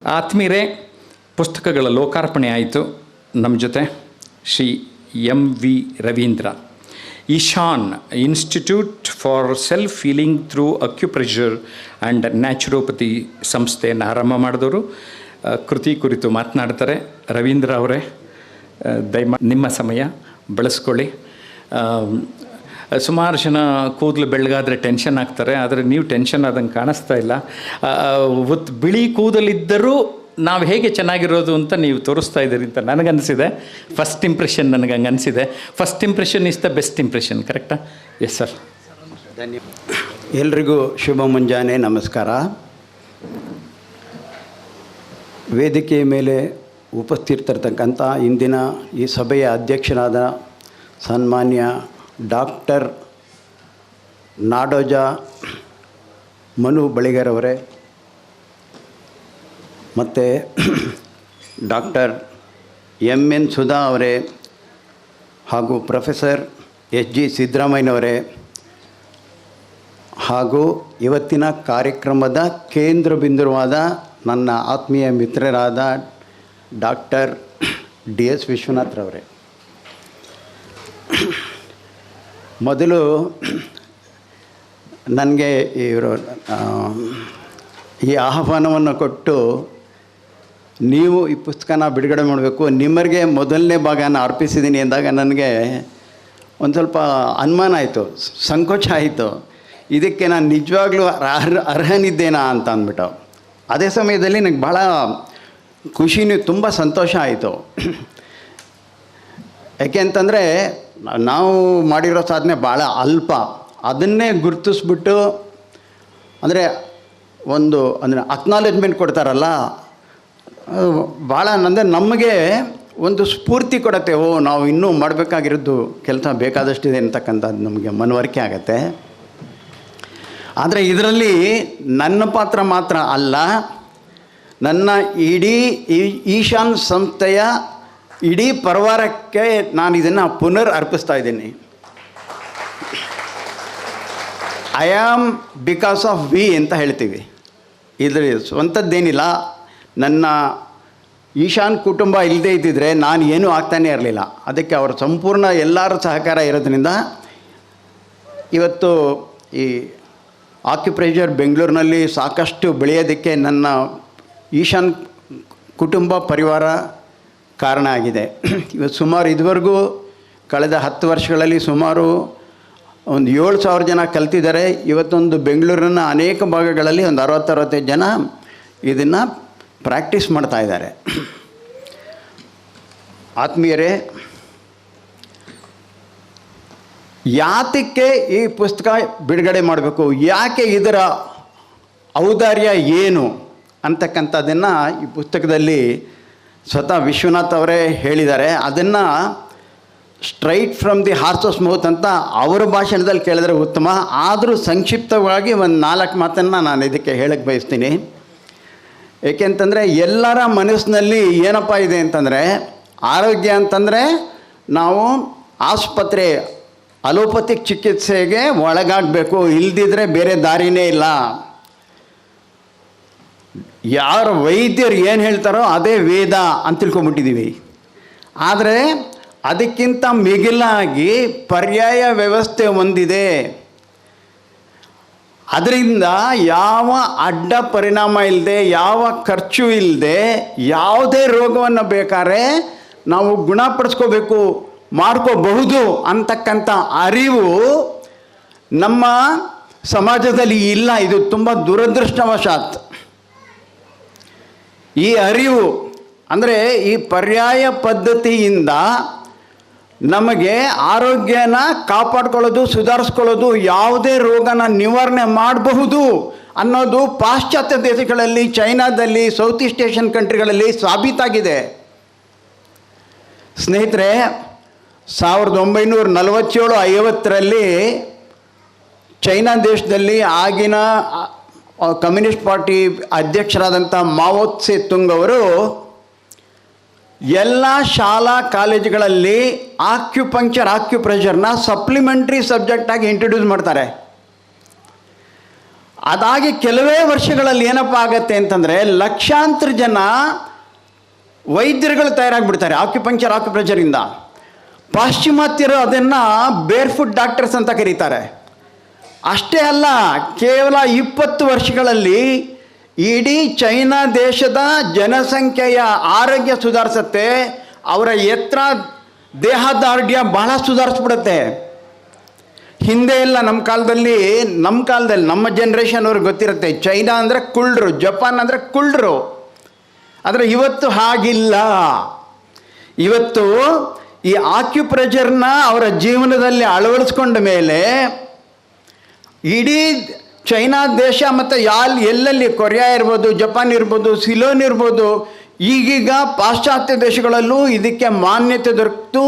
ಆತ್ಮೀಯರೇ, ಪುಸ್ತಕಗಳ ಲೋಕಾರ್ಪಣೆ ಆಯಿತು. ನಮ್ಮ ಜೊತೆ Shri MV Ravindra, Ishan institute for self healing through acupressure and naturopathy ಸಂಸ್ಥೆಯನ್ನು ಆರಂಭ ಮಾಡಿದವರು ಕೃತಿ ಕುರಿತು ಮಾತನಾಡ್ತಾರೆ. ರವೀಂದ್ರ ಅವರೇ, ನಿಮ್ಮ ಸಮಯ ಬಳಸ್ಕೊಳ್ಳಿ. ಸುಮಾರು ಜನ ಕೂದಲು ಬೆಳಗಾದರೆ ಟೆನ್ಷನ್ ಆಗ್ತಾರೆ, ಆದರೆ ನೀವು ಟೆನ್ಷನ್ ಆದಂಗೆ ಕಾಣಿಸ್ತಾ ಇಲ್ಲ. ಬಿಳಿ ಕೂದಲಿದ್ದರೂ ನಾವು ಹೇಗೆ ಚೆನ್ನಾಗಿರೋದು ಅಂತ ನೀವು ತೋರಿಸ್ತಾ ಇದ್ದೀರಿ ಅಂತ ನನಗನ್ನಿಸಿದೆ. ಫಸ್ಟ್ ಇಂಪ್ರೆಷನ್ ನನಗೆ ಹಂಗೆ ಅನಿಸಿದೆ. First impression is the best impression, ಕರೆಕ್ಟಾ? Yes sir. ಧನ್ಯವಾದ. ಎಲ್ರಿಗೂ ಶುಭ ಮುಂಜಾನೆ, ನಮಸ್ಕಾರ. ವೇದಿಕೆಯ ಮೇಲೆ ಉಪಸ್ಥಿತರಿರ್ತಕ್ಕಂಥ ಇಂದಿನ ಈ ಸಭೆಯ ಅಧ್ಯಕ್ಷರಾದ ಸನ್ಮಾನ್ಯ ಡಾಕ್ಟರ್ ನಾಡೋಜ ಮನು ಬಳಿಗರವರೇ, ಮತ್ತು ಡಾಕ್ಟರ್ MN ಸುಧಾ ಅವರೇ, ಹಾಗೂ ಪ್ರೊಫೆಸರ್ SG ಸಿದ್ದರಾಮಯ್ಯನವರೇ, ಹಾಗೂ ಇವತ್ತಿನ ಕಾರ್ಯಕ್ರಮದ ಕೇಂದ್ರ ಬಿಂದುವಾದ ನನ್ನ ಆತ್ಮೀಯ ಮಿತ್ರರಾದ ಡಾಕ್ಟರ್ DS ವಿಶ್ವನಾಥ್ರವರೇ, ಮೊದಲು ನನಗೆ ಇವರು ಈ ಆಹ್ವಾನವನ್ನು ಕೊಟ್ಟು ನೀವು ಈ ಪುಸ್ತಕನ ಬಿಡುಗಡೆ ಮಾಡಬೇಕು, ನಿಮ್ಮರಿಗೆ ಮೊದಲನೇ ಭಾಗನ ಅರ್ಪಿಸಿದ್ದೀನಿ ಎಂದಾಗ ನನಗೆ ಒಂದು ಸ್ವಲ್ಪ ಅನುಮಾನ ಆಯಿತು, ಸಂಕೋಚ ಆಯಿತು. ಇದಕ್ಕೆ ನಾನು ನಿಜವಾಗ್ಲೂ ಅರ್ಹನಿದ್ದೇನಾ ಅಂತ ಅಂದ್ಬಿಟ್ಟು. ಅದೇ ಸಮಯದಲ್ಲಿ ನನಗೆ ಭಾಳ ಖುಷಿನೂ ತುಂಬ ಸಂತೋಷ ಆಯಿತು. ಯಾಕೆ ಅಂತಂದರೆ ನಾವು ಮಾಡಿರೋ ಸಾಧನೆ ಭಾಳ ಅಲ್ಪ. ಅದನ್ನೇ ಗುರುತಿಸ್ಬಿಟ್ಟು ಅಂದರೆ ಅಕ್ನಾಲೆಜ್ಮೆಂಟ್ ಕೊಡ್ತಾರಲ್ಲ, ಭಾಳ ಅಂದರೆ ನಮಗೆ ಒಂದು ಸ್ಫೂರ್ತಿ ಕೊಡುತ್ತೆ. ನಾವು ಇನ್ನೂ ಮಾಡಬೇಕಾಗಿರೋದು ಕೆಲಸ ಬೇಕಾದಷ್ಟಿದೆ ಅಂತಕ್ಕಂಥದ್ದು ನಮಗೆ ಮನವರಿಕೆ ಆಗುತ್ತೆ. ಆದರೆ ಇದರಲ್ಲಿ ನನ್ನ ಪಾತ್ರ ಮಾತ್ರ ಅಲ್ಲ, ನನ್ನ ಇಡೀ ಈಶಾನ್ ಸಂಸ್ಥೆಯ ಇಡೀ ಪರಿವಾರಕ್ಕೆ ನಾನು ಇದನ್ನು ಪುನರ್ ಅರ್ಪಿಸ್ತಾ ಇದ್ದೀನಿ. I am because of we ಅಂತ ಹೇಳ್ತೀವಿ. ಇದ್ರ ಸ್ವಂತದ್ದೇನಿಲ್ಲ. ನನ್ನ ಈಶಾನ್ ಕುಟುಂಬ ಇಲ್ಲದೇ ಇದ್ದಿದ್ರೆ ನಾನು ಏನೂ ಆಗ್ತಾನೇ ಇರಲಿಲ್ಲ. ಅದಕ್ಕೆ ಅವರ ಸಂಪೂರ್ಣ ಎಲ್ಲರ ಸಹಕಾರ ಇರೋದ್ರಿಂದ ಇವತ್ತು ಈ ಆಕ್ಯುಪ್ರೆಷರ್ ಬೆಂಗಳೂರಿನಲ್ಲಿ ಸಾಕಷ್ಟು ಬೆಳೆಯೋದಕ್ಕೆ ನನ್ನ ಈಶಾನ್ ಕುಟುಂಬ ಪರಿವಾರ ಕಾರಣ ಆಗಿದೆ. ಇವತ್ತು ಸುಮಾರು ಇದುವರೆಗೂ ಕಳೆದ 10 ವರ್ಷಗಳಲ್ಲಿ ಸುಮಾರು ಒಂದು 7,000 ಜನ ಕಲ್ತಿದ್ದಾರೆ. ಇವತ್ತೊಂದು ಬೆಂಗಳೂರಿನ ಅನೇಕ ಭಾಗಗಳಲ್ಲಿ ಒಂದು 60-65 ಜನ ಇದನ್ನು ಪ್ರಾಕ್ಟೀಸ್ ಮಾಡ್ತಾ ಇದ್ದಾರೆ. ಆತ್ಮೀಯರೇ, ಯಾತಕ್ಕೆ ಈ ಪುಸ್ತಕ ಬಿಡುಗಡೆ ಮಾಡಬೇಕು, ಯಾಕೆ ಇದರ ಔದಾರ್ಯ ಏನು ಅಂತಕ್ಕಂಥದ್ದನ್ನು ಈ ಪುಸ್ತಕದಲ್ಲಿ ಸ್ವತಃ ವಿಶ್ವನಾಥ್ ಅವರೇ ಹೇಳಿದ್ದಾರೆ. ಅದನ್ನು straight from the horses mouth ಅಂತ ಅವರ ಭಾಷಣದಲ್ಲಿ ಕೇಳಿದ್ರೆ ಉತ್ತಮ. ಆದರೂ ಸಂಕ್ಷಿಪ್ತವಾಗಿ ಒಂದು 4 ಮಾತನ್ನು ನಾನು ಇದಕ್ಕೆ ಹೇಳಕ್ಕೆ ಬಯಸ್ತೀನಿ. ಏಕೆಂತಂದರೆ ಎಲ್ಲರ ಮನಸ್ಸಿನಲ್ಲಿ ಏನಪ್ಪ ಇದೆ ಅಂತಂದರೆ, ಆರೋಗ್ಯ ಅಂತಂದರೆ ನಾವು ಆಸ್ಪತ್ರೆ ಅಲೋಪತಿಕ್ ಚಿಕಿತ್ಸೆಗೆ ಒಳಗಾಗಬೇಕು, ಇಲ್ದಿದ್ರೆ ಬೇರೆ ದಾರಿನೇ ಇಲ್ಲ. ಯಾರು ವೈದ್ಯರು ಏನು ಹೇಳ್ತಾರೋ ಅದೇ ವೇದ ಅಂತ ತಿಳ್ಕೊಂಬಿಟ್ಟಿದ್ದೀವಿ. ಆದರೆ ಅದಕ್ಕಿಂತ ಮಿಗಿಲಾಗಿ ಪರ್ಯಾಯ ವ್ಯವಸ್ಥೆ ಹೊಂದಿದೆ. ಅದರಿಂದ ಯಾವ ಅಡ್ಡ ಪರಿಣಾಮ ಇಲ್ಲದೆ, ಯಾವ ಖರ್ಚು ಇಲ್ಲದೆ, ಯಾವುದೇ ರೋಗವನ್ನು ಬೇಕಾದ್ರೆ ನಾವು ಗುಣಪಡಿಸ್ಕೋಬೇಕು, ಮಾಡ್ಕೋಬಹುದು ಅಂತಕ್ಕಂಥ ಅರಿವು ನಮ್ಮ ಸಮಾಜದಲ್ಲಿ ಇಲ್ಲ. ಇದು ತುಂಬ ದುರದೃಷ್ಟವಶಾತ್. ಈ ಅರಿವು ಅಂದರೆ ಈ ಪರ್ಯಾಯ ಪದ್ಧತಿಯಿಂದ ನಮಗೆ ಆರೋಗ್ಯನ ಕಾಪಾಡ್ಕೊಳ್ಳೋದು, ಸುಧಾರಿಸ್ಕೊಳ್ಳೋದು, ಯಾವುದೇ ರೋಗನ ನಿವಾರಣೆ ಮಾಡಬಹುದು ಅನ್ನೋದು ಪಾಶ್ಚಾತ್ಯ ದೇಶಗಳಲ್ಲಿ, ಚೈನಾದಲ್ಲಿ, ಸೌತ್ ಈಸ್ಟ್ ಏಷ್ಯನ್ ಕಂಟ್ರಿಗಳಲ್ಲಿ ಸಾಬೀತಾಗಿದೆ. ಸ್ನೇಹಿತರೆ, 1947-50ರಲ್ಲಿ ಚೈನಾ ದೇಶದಲ್ಲಿ ಆಗಿನ ಕಮ್ಯುನಿಸ್ಟ್ ಪಾರ್ಟಿ ಅಧ್ಯಕ್ಷರಾದಂಥ ಮಾವೋ ತ್ಸೆ ತುಂಗ್ ಅವರು ಎಲ್ಲ ಶಾಲಾ ಕಾಲೇಜುಗಳಲ್ಲಿ ಆಕ್ಯುಪ್ರೆಷರ್ನ ಸಪ್ಲಿಮೆಂಟ್ರಿ ಸಬ್ಜೆಕ್ಟಾಗಿ ಇಂಟ್ರೊಡ್ಯೂಸ್ ಮಾಡ್ತಾರೆ. ಅದಾಗಿ ಕೆಲವೇ ವರ್ಷಗಳಲ್ಲಿ ಏನಪ್ಪ ಆಗತ್ತೆ ಅಂತಂದರೆ ಲಕ್ಷಾಂತರ ಜನ ವೈದ್ಯರುಗಳು ತಯಾರಾಗಿಬಿಡ್ತಾರೆ ಆಕ್ಯುಪ್ರೆಷರಿಂದ. ಪಾಶ್ಚಿಮಾತ್ಯರು ಅದನ್ನು ಬೇರ್ಫುಟ್ ಡಾಕ್ಟರ್ಸ್ ಅಂತ ಕರೀತಾರೆ. ಅಷ್ಟೇ ಅಲ್ಲ, ಕೇವಲ 20 ವರ್ಷಗಳಲ್ಲಿ ಇಡೀ ಚೈನಾ ದೇಶದ ಜನಸಂಖ್ಯೆಯ ಆರೋಗ್ಯ ಸುಧಾರಿಸುತ್ತೆ. ಅವರ ಎತ್ತರ, ದೇಹದಾರ್ಢ್ಯ ಬಹಳ ಸುಧಾರಿಸ್ಬಿಡುತ್ತೆ. ಹಿಂದೆ ಎಲ್ಲ ನಮ್ಮ ಕಾಲದಲ್ಲಿ ನಮ್ಮ ಜನ್ರೇಷನ್ ಅವ್ರಿಗೆ ಗೊತ್ತಿರುತ್ತೆ, ಚೈನಾ ಅಂದರೆ ಕುಳ್ಳರು, ಜಪಾನ್ ಅಂದರೆ ಕುಳ್ಳರು. ಆದರೆ ಇವತ್ತು ಹಾಗಿಲ್ಲ. ಇವತ್ತು ಈ ಆಕ್ಯುಪ್ರೆಷರ್ನ ಅವರ ಜೀವನದಲ್ಲಿ ಅಳವಡಿಸ್ಕೊಂಡ ಮೇಲೆ ಇಡೀ ಚೈನಾ ದೇಶ ಮತ್ತು ಎಲ್ಲೆಲ್ಲಿ ಕೊರಿಯಾ ಇರ್ಬೋದು, ಜಪಾನ್ ಇರ್ಬೋದು, ಸಿಲೋನ್ ಇರ್ಬೋದು, ಈಗೀಗ ಪಾಶ್ಚಾತ್ಯ ದೇಶಗಳಲ್ಲೂ ಇದಕ್ಕೆ ಮಾನ್ಯತೆ ದೊರೆತು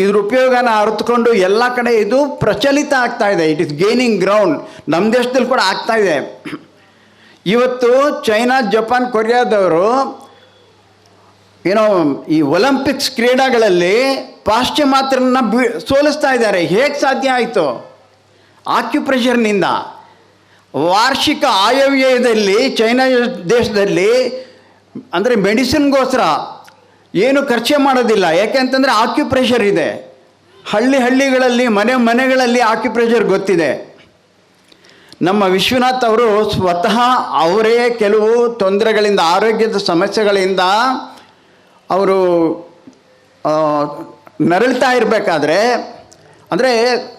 ಇದ್ರ ಉಪಯೋಗನ ಅರಿತುಕೊಂಡು ಎಲ್ಲ ಕಡೆ ಇದು ಪ್ರಚಲಿತ ಆಗ್ತಾ ಇದೆ. It is gaining ground. ನಮ್ಮ ದೇಶದಲ್ಲಿ ಕೂಡ ಆಗ್ತಾ ಇದೆ. ಇವತ್ತು ಚೈನಾ, ಜಪಾನ್, ಕೊರಿಯಾದವರು ಈ ಒಲಿಂಪಿಕ್ಸ್ ಕ್ರೀಡೆಗಳಲ್ಲಿ ಪಾಶ್ಚಿಮಾತ್ಯರನ್ನ ಸೋಲಿಸ್ತಾ ಇದ್ದಾರೆ. ಹೇಗೆ ಸಾಧ್ಯ ಆಯಿತು? ಆಕ್ಯುಪ್ರೆಷರ್ನಿಂದ. ವಾರ್ಷಿಕ ಆಯವ್ಯಯದಲ್ಲಿ ಚೈನಾ ದೇಶದಲ್ಲಿ ಅಂದರೆ ಮೆಡಿಸಿನ್ಗೋಸ್ಕರ ಏನು ಖರ್ಚೆ ಮಾಡೋದಿಲ್ಲ. ಯಾಕೆಂತಂದರೆ ಆಕ್ಯುಪ್ರೆಷರ್ ಇದೆ. ಹಳ್ಳಿಗಳಲ್ಲಿ ಮನೆಗಳಲ್ಲಿ ಆಕ್ಯುಪ್ರೆಷರ್ ಗೊತ್ತಿದೆ. ನಮ್ಮ ವಿಶ್ವನಾಥ್ ಅವರು ಸ್ವತಃ ಅವರೇ ಕೆಲವು ತೊಂದರೆಗಳಿಂದ, ಆರೋಗ್ಯದ ಸಮಸ್ಯೆಗಳಿಂದ ಅವರು ನರಳ್ತಾ ಇರಬೇಕಾದ್ರೆ, ಅಂದರೆ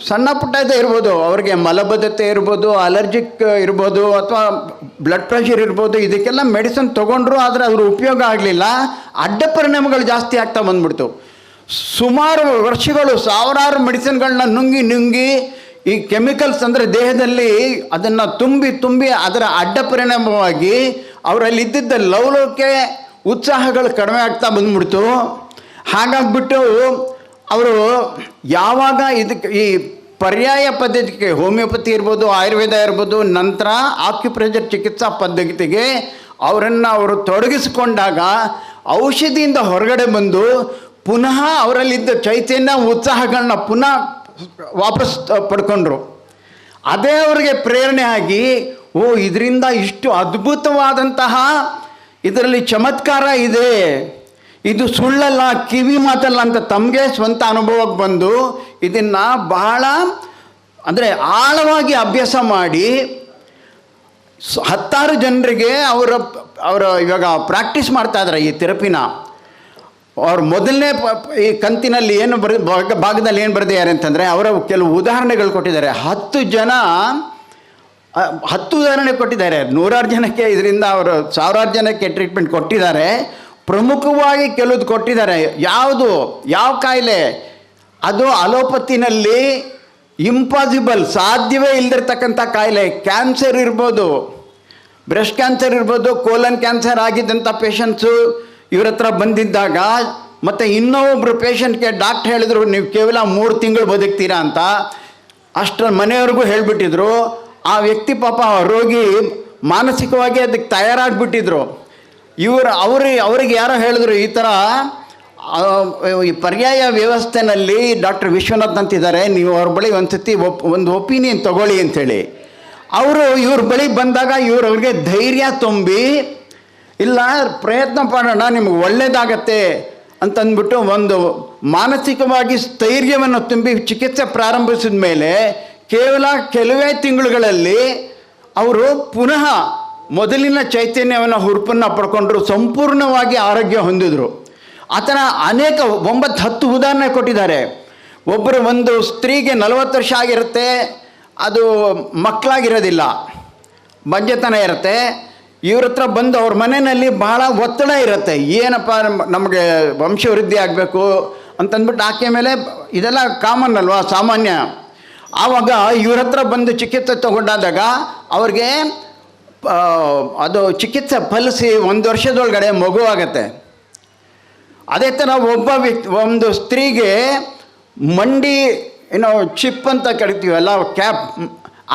ಸಣ್ಣ ಪುಟ್ಟದೇ ಇರ್ಬೋದು, ಅವ್ರಿಗೆ ಮಲಬದ್ಧತೆ ಇರ್ಬೋದು, ಅಲರ್ಜಿಕ್ ಇರ್ಬೋದು, ಅಥವಾ ಬ್ಲಡ್ ಪ್ರೆಷರ್ ಇರ್ಬೋದು, ಇದಕ್ಕೆಲ್ಲ ಮೆಡಿಸಿನ್ ತೊಗೊಂಡ್ರು. ಆದರೆ ಅದ್ರ ಉಪಯೋಗ ಆಗಲಿಲ್ಲ. ಅಡ್ಡ ಪರಿಣಾಮಗಳು ಜಾಸ್ತಿ ಆಗ್ತಾ ಬಂದ್ಬಿಡ್ತು. ಸುಮಾರು ವರ್ಷಗಳು ಸಾವಿರಾರು ಮೆಡಿಸಿನ್ಗಳನ್ನ ನುಂಗಿ ಈ ಕೆಮಿಕಲ್ಸ್ ಅಂದರೆ ದೇಹದಲ್ಲಿ ಅದನ್ನು ತುಂಬಿ ಅದರ ಅಡ್ಡ ಪರಿಣಾಮವಾಗಿ ಅವರಲ್ಲಿ ಇದ್ದಿದ್ದ ಲವಲವಿಕೆ, ಉತ್ಸಾಹಗಳು ಕಡಿಮೆ ಆಗ್ತಾ ಬಂದ್ಬಿಡ್ತು. ಹಾಗಾಗ್ಬಿಟ್ಟು ಅವರು ಯಾವಾಗ ಇದಕ್ಕೆ ಈ ಪರ್ಯಾಯ ಪದ್ಧತಿಗೆ, ಹೋಮಿಯೋಪತಿ ಇರ್ಬೋದು, ಆಯುರ್ವೇದ ಇರ್ಬೋದು, ನಂತರ ಆಕ್ಯುಪ್ರೆಷರ್ ಚಿಕಿತ್ಸಾ ಪದ್ಧತಿಗೆ ಅವರು ತೊಡಗಿಸಿಕೊಂಡಾಗ ಔಷಧಿಯಿಂದ ಹೊರಗಡೆ ಬಂದು ಪುನಃ ಅವರಲ್ಲಿದ್ದ ಚೈತನ್ಯ, ಉತ್ಸಾಹಗಳನ್ನ ಪುನಃ ವಾಪಸ್ ಪಡ್ಕೊಂಡ್ರು. ಅದೇ ಅವರಿಗೆ ಪ್ರೇರಣೆ ಆಗಿ, ಇದರಿಂದ ಇಷ್ಟು ಅದ್ಭುತವಾದಂತಹ ಇದರಲ್ಲಿ ಚಮತ್ಕಾರ ಇದೆ, ಇದು ಸುಳ್ಳಲ್ಲ, ಕಿವಿ ಮಾತಲ್ಲ ಅಂತ ತಮಗೆ ಸ್ವಂತ ಅನುಭವಕ್ಕೆ ಬಂದು ಇದನ್ನು ಬಹಳ ಆಳವಾಗಿ ಅಭ್ಯಾಸ ಮಾಡಿ 10 ಜನರಿಗೆ ಅವರ ಇವಾಗ ಪ್ರಾಕ್ಟೀಸ್ ಮಾಡ್ತಾ ಇದ್ದಾರೆ ಈ ಥೆರಪಿನ. ಅವ್ರು ಮೊದಲನೇ ಈ ಕಂತಿನಲ್ಲಿ ಭಾಗದಲ್ಲಿ ಏನು ಬರೆದಿದ್ದಾರೆ ಅಂತಂದರೆ, ಅವರ ಕೆಲವು ಉದಾಹರಣೆಗಳು ಕೊಟ್ಟಿದ್ದಾರೆ. 10 ಉದಾಹರಣೆ ಕೊಟ್ಟಿದ್ದಾರೆ. 100 ಜನಕ್ಕೆ ಇದರಿಂದ ಅವರು 1000 ಜನಕ್ಕೆ ಟ್ರೀಟ್ಮೆಂಟ್ ಕೊಟ್ಟಿದ್ದಾರೆ. ಪ್ರಮುಖವಾಗಿ ಕೆಲವುದು ಕೊಟ್ಟಿದ್ದಾರೆ. ಯಾವ ಕಾಯಿಲೆ ಅದು ಅಲೋಪತಿನಲ್ಲಿ ಇಂಪಾಸಿಬಲ್, ಸಾಧ್ಯವೇ ಇಲ್ಲದಿರ್ತಕ್ಕಂಥ ಕಾಯಿಲೆ. ಕ್ಯಾನ್ಸರ್ ಇರ್ಬೋದು, ಬ್ರೆಸ್ಟ್ ಕ್ಯಾನ್ಸರ್ ಇರ್ಬೋದು, ಕೋಲನ್ ಕ್ಯಾನ್ಸರ್ ಆಗಿದ್ದಂಥ ಪೇಷಂಟ್ಸು ಇವ್ರ ಹತ್ರ ಬಂದಿದ್ದಾಗ, ಮತ್ತು ಇನ್ನೊಬ್ಬರು ಪೇಷಂಟ್ಗೆ ಡಾಕ್ಟ್ರ್ ಹೇಳಿದ್ರು ನೀವು ಕೇವಲ 3 ತಿಂಗಳು ಬದುಕ್ತೀರಾ ಅಂತ. ಅಷ್ಟರ ಮನೆಯವ್ರಿಗೂ ಹೇಳಿಬಿಟ್ಟಿದ್ರು. ಆ ವ್ಯಕ್ತಿ ಪಾಪ ರೋಗಿ ಮಾನಸಿಕವಾಗಿ ಅದಕ್ಕೆ ತಯಾರಾಗಿಬಿಟ್ಟಿದ್ರು. ಅವ್ರಿಗೆ ಯಾರೋ ಹೇಳಿದ್ರು, ಈ ಥರ ಈ ಪರ್ಯಾಯ ವ್ಯವಸ್ಥೆನಲ್ಲಿ ಡಾಕ್ಟರ್ ವಿಶ್ವನಾಥ್ ಅಂತಿದ್ದಾರೆ, ನೀವು ಅವ್ರ ಬಳಿ ಒಂದು ಒಪಿನಿಯನ್ ತಗೊಳ್ಳಿ ಅಂಥೇಳಿ. ಇವ್ರ ಬಳಿ ಬಂದಾಗ ಅವ್ರಿಗೆ ಧೈರ್ಯ ತುಂಬಿ, ಇಲ್ಲ ಪ್ರಯತ್ನ ಮಾಡೋಣ, ನಿಮ್ಗೆ ಒಳ್ಳೆಯದಾಗತ್ತೆ ಅಂತಂದ್ಬಿಟ್ಟು ಒಂದು ಮಾನಸಿಕವಾಗಿ ಸ್ಥೈರ್ಯವನ್ನು ತುಂಬಿ ಚಿಕಿತ್ಸೆ ಪ್ರಾರಂಭಿಸಿದ ಮೇಲೆ ಕೇವಲ ಕೆಲವೇ ತಿಂಗಳುಗಳಲ್ಲಿ ಅವರು ಪುನಃ ಮೊದಲಿನ ಚೈತನ್ಯವನ್ನು, ಹುರುಪನ್ನು ಪಡ್ಕೊಂಡ್ರು, ಸಂಪೂರ್ಣವಾಗಿ ಆರೋಗ್ಯ ಹೊಂದಿದ್ರು. ಆ ಥರ ಅನೇಕ 9-10 ಉದಾಹರಣೆ ಕೊಟ್ಟಿದ್ದಾರೆ. ಒಂದು ಸ್ತ್ರೀಗೆ 40 ವರ್ಷ ಆಗಿರುತ್ತೆ, ಅದು ಮಕ್ಕಳಾಗಿರೋದಿಲ್ಲ, ಬಂಜೆತನ ಇರುತ್ತೆ. ಇವ್ರ ಹತ್ರ ಬಂದು ಅವ್ರ ಮನೆಯಲ್ಲಿ ಬಹಳ ಒತ್ತಡ ಇರುತ್ತೆ. ಏನಪ್ಪ ನಮಗೆ ವಂಶವೃದ್ಧಿ ಆಗಬೇಕು ಅಂತಂದ್ಬಿಟ್ಟು ಆಕೆ ಮೇಲೆ, ಇದೆಲ್ಲ ಕಾಮನ್ ಅಲ್ವಾ, ಸಾಮಾನ್ಯ. ಆವಾಗ ಇವ್ರ ಹತ್ರ ಬಂದು ಚಿಕಿತ್ಸೆ ತಗೊಂಡಾದಾಗ ಅವ್ರಿಗೆ ಅದು ಚಿಕಿತ್ಸೆ ಫಲಿಸಿ 1 ವರ್ಷದೊಳಗಡೆ ಮಗು ಆಗತ್ತೆ. ಅದೇ ಥರ ಒಂದು ಸ್ತ್ರೀಗೆ ಮಂಡಿ ಚಿಪ್ ಅಂತ ಕರಿತೀವಲ್ಲ, ಕ್ಯಾಪ್,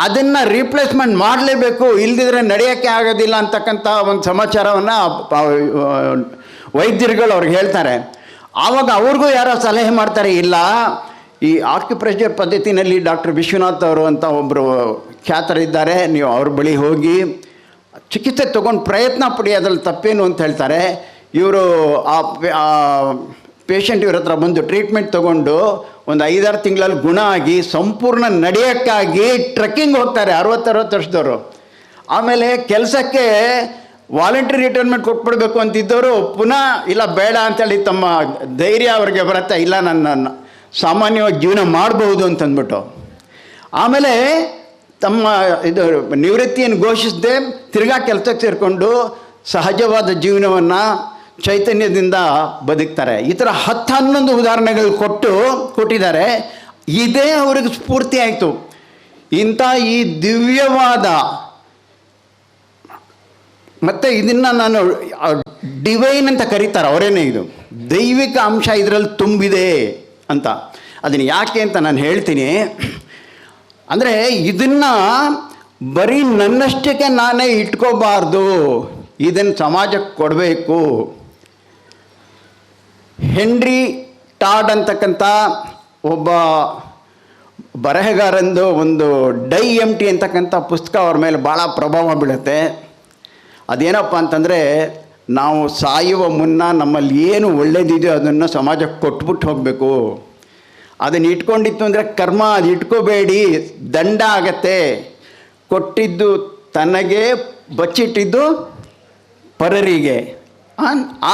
ಅದನ್ನು ರೀಪ್ಲೇಸ್ಮೆಂಟ್ ಮಾಡಲೇಬೇಕು, ಇಲ್ದಿದ್ರೆ ನಡೆಯೋಕ್ಕೆ ಆಗೋದಿಲ್ಲ ಅಂತಕ್ಕಂಥ ಒಂದು ಸಮಾಚಾರವನ್ನು ವೈದ್ಯರುಗಳು ಅವ್ರಿಗೆ ಹೇಳ್ತಾರೆ. ಆವಾಗ ಅವ್ರಿಗೂ ಯಾರೋ ಸಲಹೆ ಮಾಡ್ತಾರೆ, ಇಲ್ಲ ಈ ಆಕ್ಯುಪ್ರೆಷರ್ ಪದ್ಧತಿನಲ್ಲಿ ಡಾಕ್ಟರ್ ವಿಶ್ವನಾಥ್ ಅವರು ಅಂತ ಒಬ್ಬರು ಖ್ಯಾತರಿದ್ದಾರೆ, ನೀವು ಅವ್ರ ಬಳಿ ಹೋಗಿ ಚಿಕಿತ್ಸೆ ತೊಗೊಂಡು ಪ್ರಯತ್ನ ಪಡಿ, ಅದ್ರಲ್ಲಿ ತಪ್ಪೇನು ಅಂತ ಹೇಳ್ತಾರೆ. ಇವರು ಆ ಪೇಷಂಟ್ ಇವ್ರ ಹತ್ರ ಬಂದು ಟ್ರೀಟ್ಮೆಂಟ್ ತೊಗೊಂಡು ಒಂದು 5-6 ತಿಂಗಳಲ್ಲಿ ಗುಣ ಆಗಿ ಸಂಪೂರ್ಣ ನಡೆಯೋಕ್ಕಾಗಿ ಟ್ರೆಕ್ಕಿಂಗ್ ಹೋಗ್ತಾರೆ 60-60 ವರ್ಷದವರು. ಆಮೇಲೆ ಕೆಲಸಕ್ಕೆ ವಾಲಂಟ್ರಿ ರಿಟೈರ್ಮೆಂಟ್ ಕೊಟ್ಬಿಡ್ಬೇಕು ಅಂತಿದ್ದವರು ಪುನಃ ಇಲ್ಲ ಬೇಡ ಅಂತೇಳಿ ತಮ್ಮ ಧೈರ್ಯ ಅವ್ರಿಗೆ ಬರುತ್ತೆ, ಇಲ್ಲ ನನ್ನ ಸಾಮಾನ್ಯವಾಗಿ ಜೀವನ ಮಾಡ್ಬೋದು ಅಂತಂದ್ಬಿಟ್ಟು ಆಮೇಲೆ ತಮ್ಮ ಇದು ನಿವೃತ್ತಿಯನ್ನು ಘೋಷಿಸದೆ ತಿರ್ಗಾ ಕೆಲಸಕ್ಕೆ ಸೇರಿಕೊಂಡು ಸಹಜವಾದ ಜೀವನವನ್ನು ಚೈತನ್ಯದಿಂದ ಬದುಕ್ತಾರೆ. ಈ ಥರ 10-11 ಉದಾಹರಣೆಗಳು ಕೊಟ್ಟಿದ್ದಾರೆ. ಇದೇ ಅವ್ರಿಗೆ ಸ್ಫೂರ್ತಿ ಆಯಿತು. ಇಂಥ ಈ ದಿವ್ಯವಾದ ಮತ್ತು ಇದನ್ನು ನಾನು ಡಿವೈನ್ ಅಂತ ಕರೀತಾರೆ ಅವರೇನೇ, ಇದು ದೈವಿಕ ಅಂಶ ಇದರಲ್ಲಿ ತುಂಬಿದೆ ಅಂತ. ಅದನ್ನು ಯಾಕೆ ಅಂತ ನಾನು ಹೇಳ್ತೀನಿ. ಅಂದರೆ ಇದನ್ನು ಬರೀ ನನ್ನಷ್ಟಕ್ಕೆ ನಾನೇ ಇಟ್ಕೋಬಾರ್ದು, ಇದನ್ನು ಸಮಾಜಕ್ಕೆ ಕೊಡಬೇಕು. ಹೆನ್ರಿ ಟಾಡ್ ಅಂತಕ್ಕಂಥ ಒಬ್ಬ ಬರಹಗಾರಂದು ಒಂದು ಡೈ ಎಂಟಿ ಅಂತಕ್ಕಂಥ ಪುಸ್ತಕ ಅವ್ರ ಮೇಲೆ ಭಾಳ ಪ್ರಭಾವ ಬೀಳುತ್ತೆ. ಅದೇನಪ್ಪ ಅಂತಂದರೆ, ನಾವು ಸಾಯುವ ಮುನ್ನ ನಮ್ಮಲ್ಲಿ ಏನು ಒಳ್ಳೇದಿದೆಯೋ ಅದನ್ನು ಸಮಾಜಕ್ಕೆ ಕೊಟ್ಬಿಟ್ಟು ಹೋಗಬೇಕು. ಅದನ್ನು ಇಟ್ಕೊಂಡಿತ್ತು ಅಂದರೆ ಕರ್ಮ, ಅದು ಇಟ್ಕೋಬೇಡಿ, ದಂಡ ಆಗತ್ತೆ. ಕೊಟ್ಟಿದ್ದು ತನಗೆ, ಬಚ್ಚಿಟ್ಟಿದ್ದು ಪರರಿಗೆ.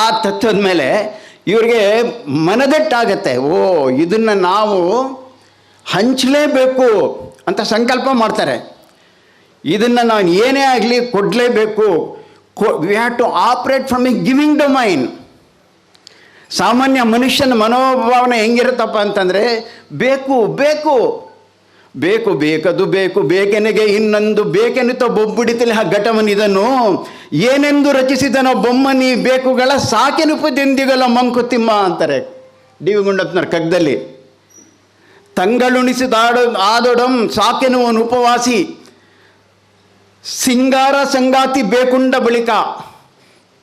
ಆ ತತ್ವದ ಮೇಲೆ ಇವ್ರಿಗೆ ಮನದಟ್ಟಾಗತ್ತೆ, ಓ ಇದನ್ನು ನಾವು ಹಂಚಲೇಬೇಕು ಅಂತ ಸಂಕಲ್ಪ ಮಾಡ್ತಾರೆ. ಇದನ್ನು ನಾನು ಏನೇ ಆಗಲಿ ಕೊಡಲೇಬೇಕು. We have to operate from a giving domain. ಸಾಮಾನ್ಯ ಮನುಷ್ಯನ ಮನೋಭಾವನೆ ಹೆಂಗಿರುತ್ತಪ್ಪ ಅಂತಂದರೆ, ಬೇಕು ಬೇಕು ಬೇಕು ಬೇಕದು ಬೇಕು, ಬೇಕೆನೆಗೆ ಇನ್ನೊಂದು ಬೇಕೆನ್ನುತ್ತ ಬೊಬ್ಬಿಡಿತಲಿ ಘಟಮನಿದನು, ಏನೆಂದು ರಚಿಸಿದನೋ ಬೊಮ್ಮನಿ ಬೇಕುಗಳ ಸಾಕೆನುಪದೆಂದಿಗಲ ಮಂಕುತಿಮ್ಮ ಅಂತಾರೆ ಡಿ ವಿ ಗುಂಡಪ್ಪನವ್ರ ಕಗ್ಗದಲ್ಲಿ. ತಂಗಳುಣಿಸಿದಾಡೊಡಂ ಸಾಕೆನುವನು ಉಪವಾಸಿ, ಸಿಂಗಾರ ಸಂಗಾತಿ ಬೇಕುಂಡ ಬಳಿಕ,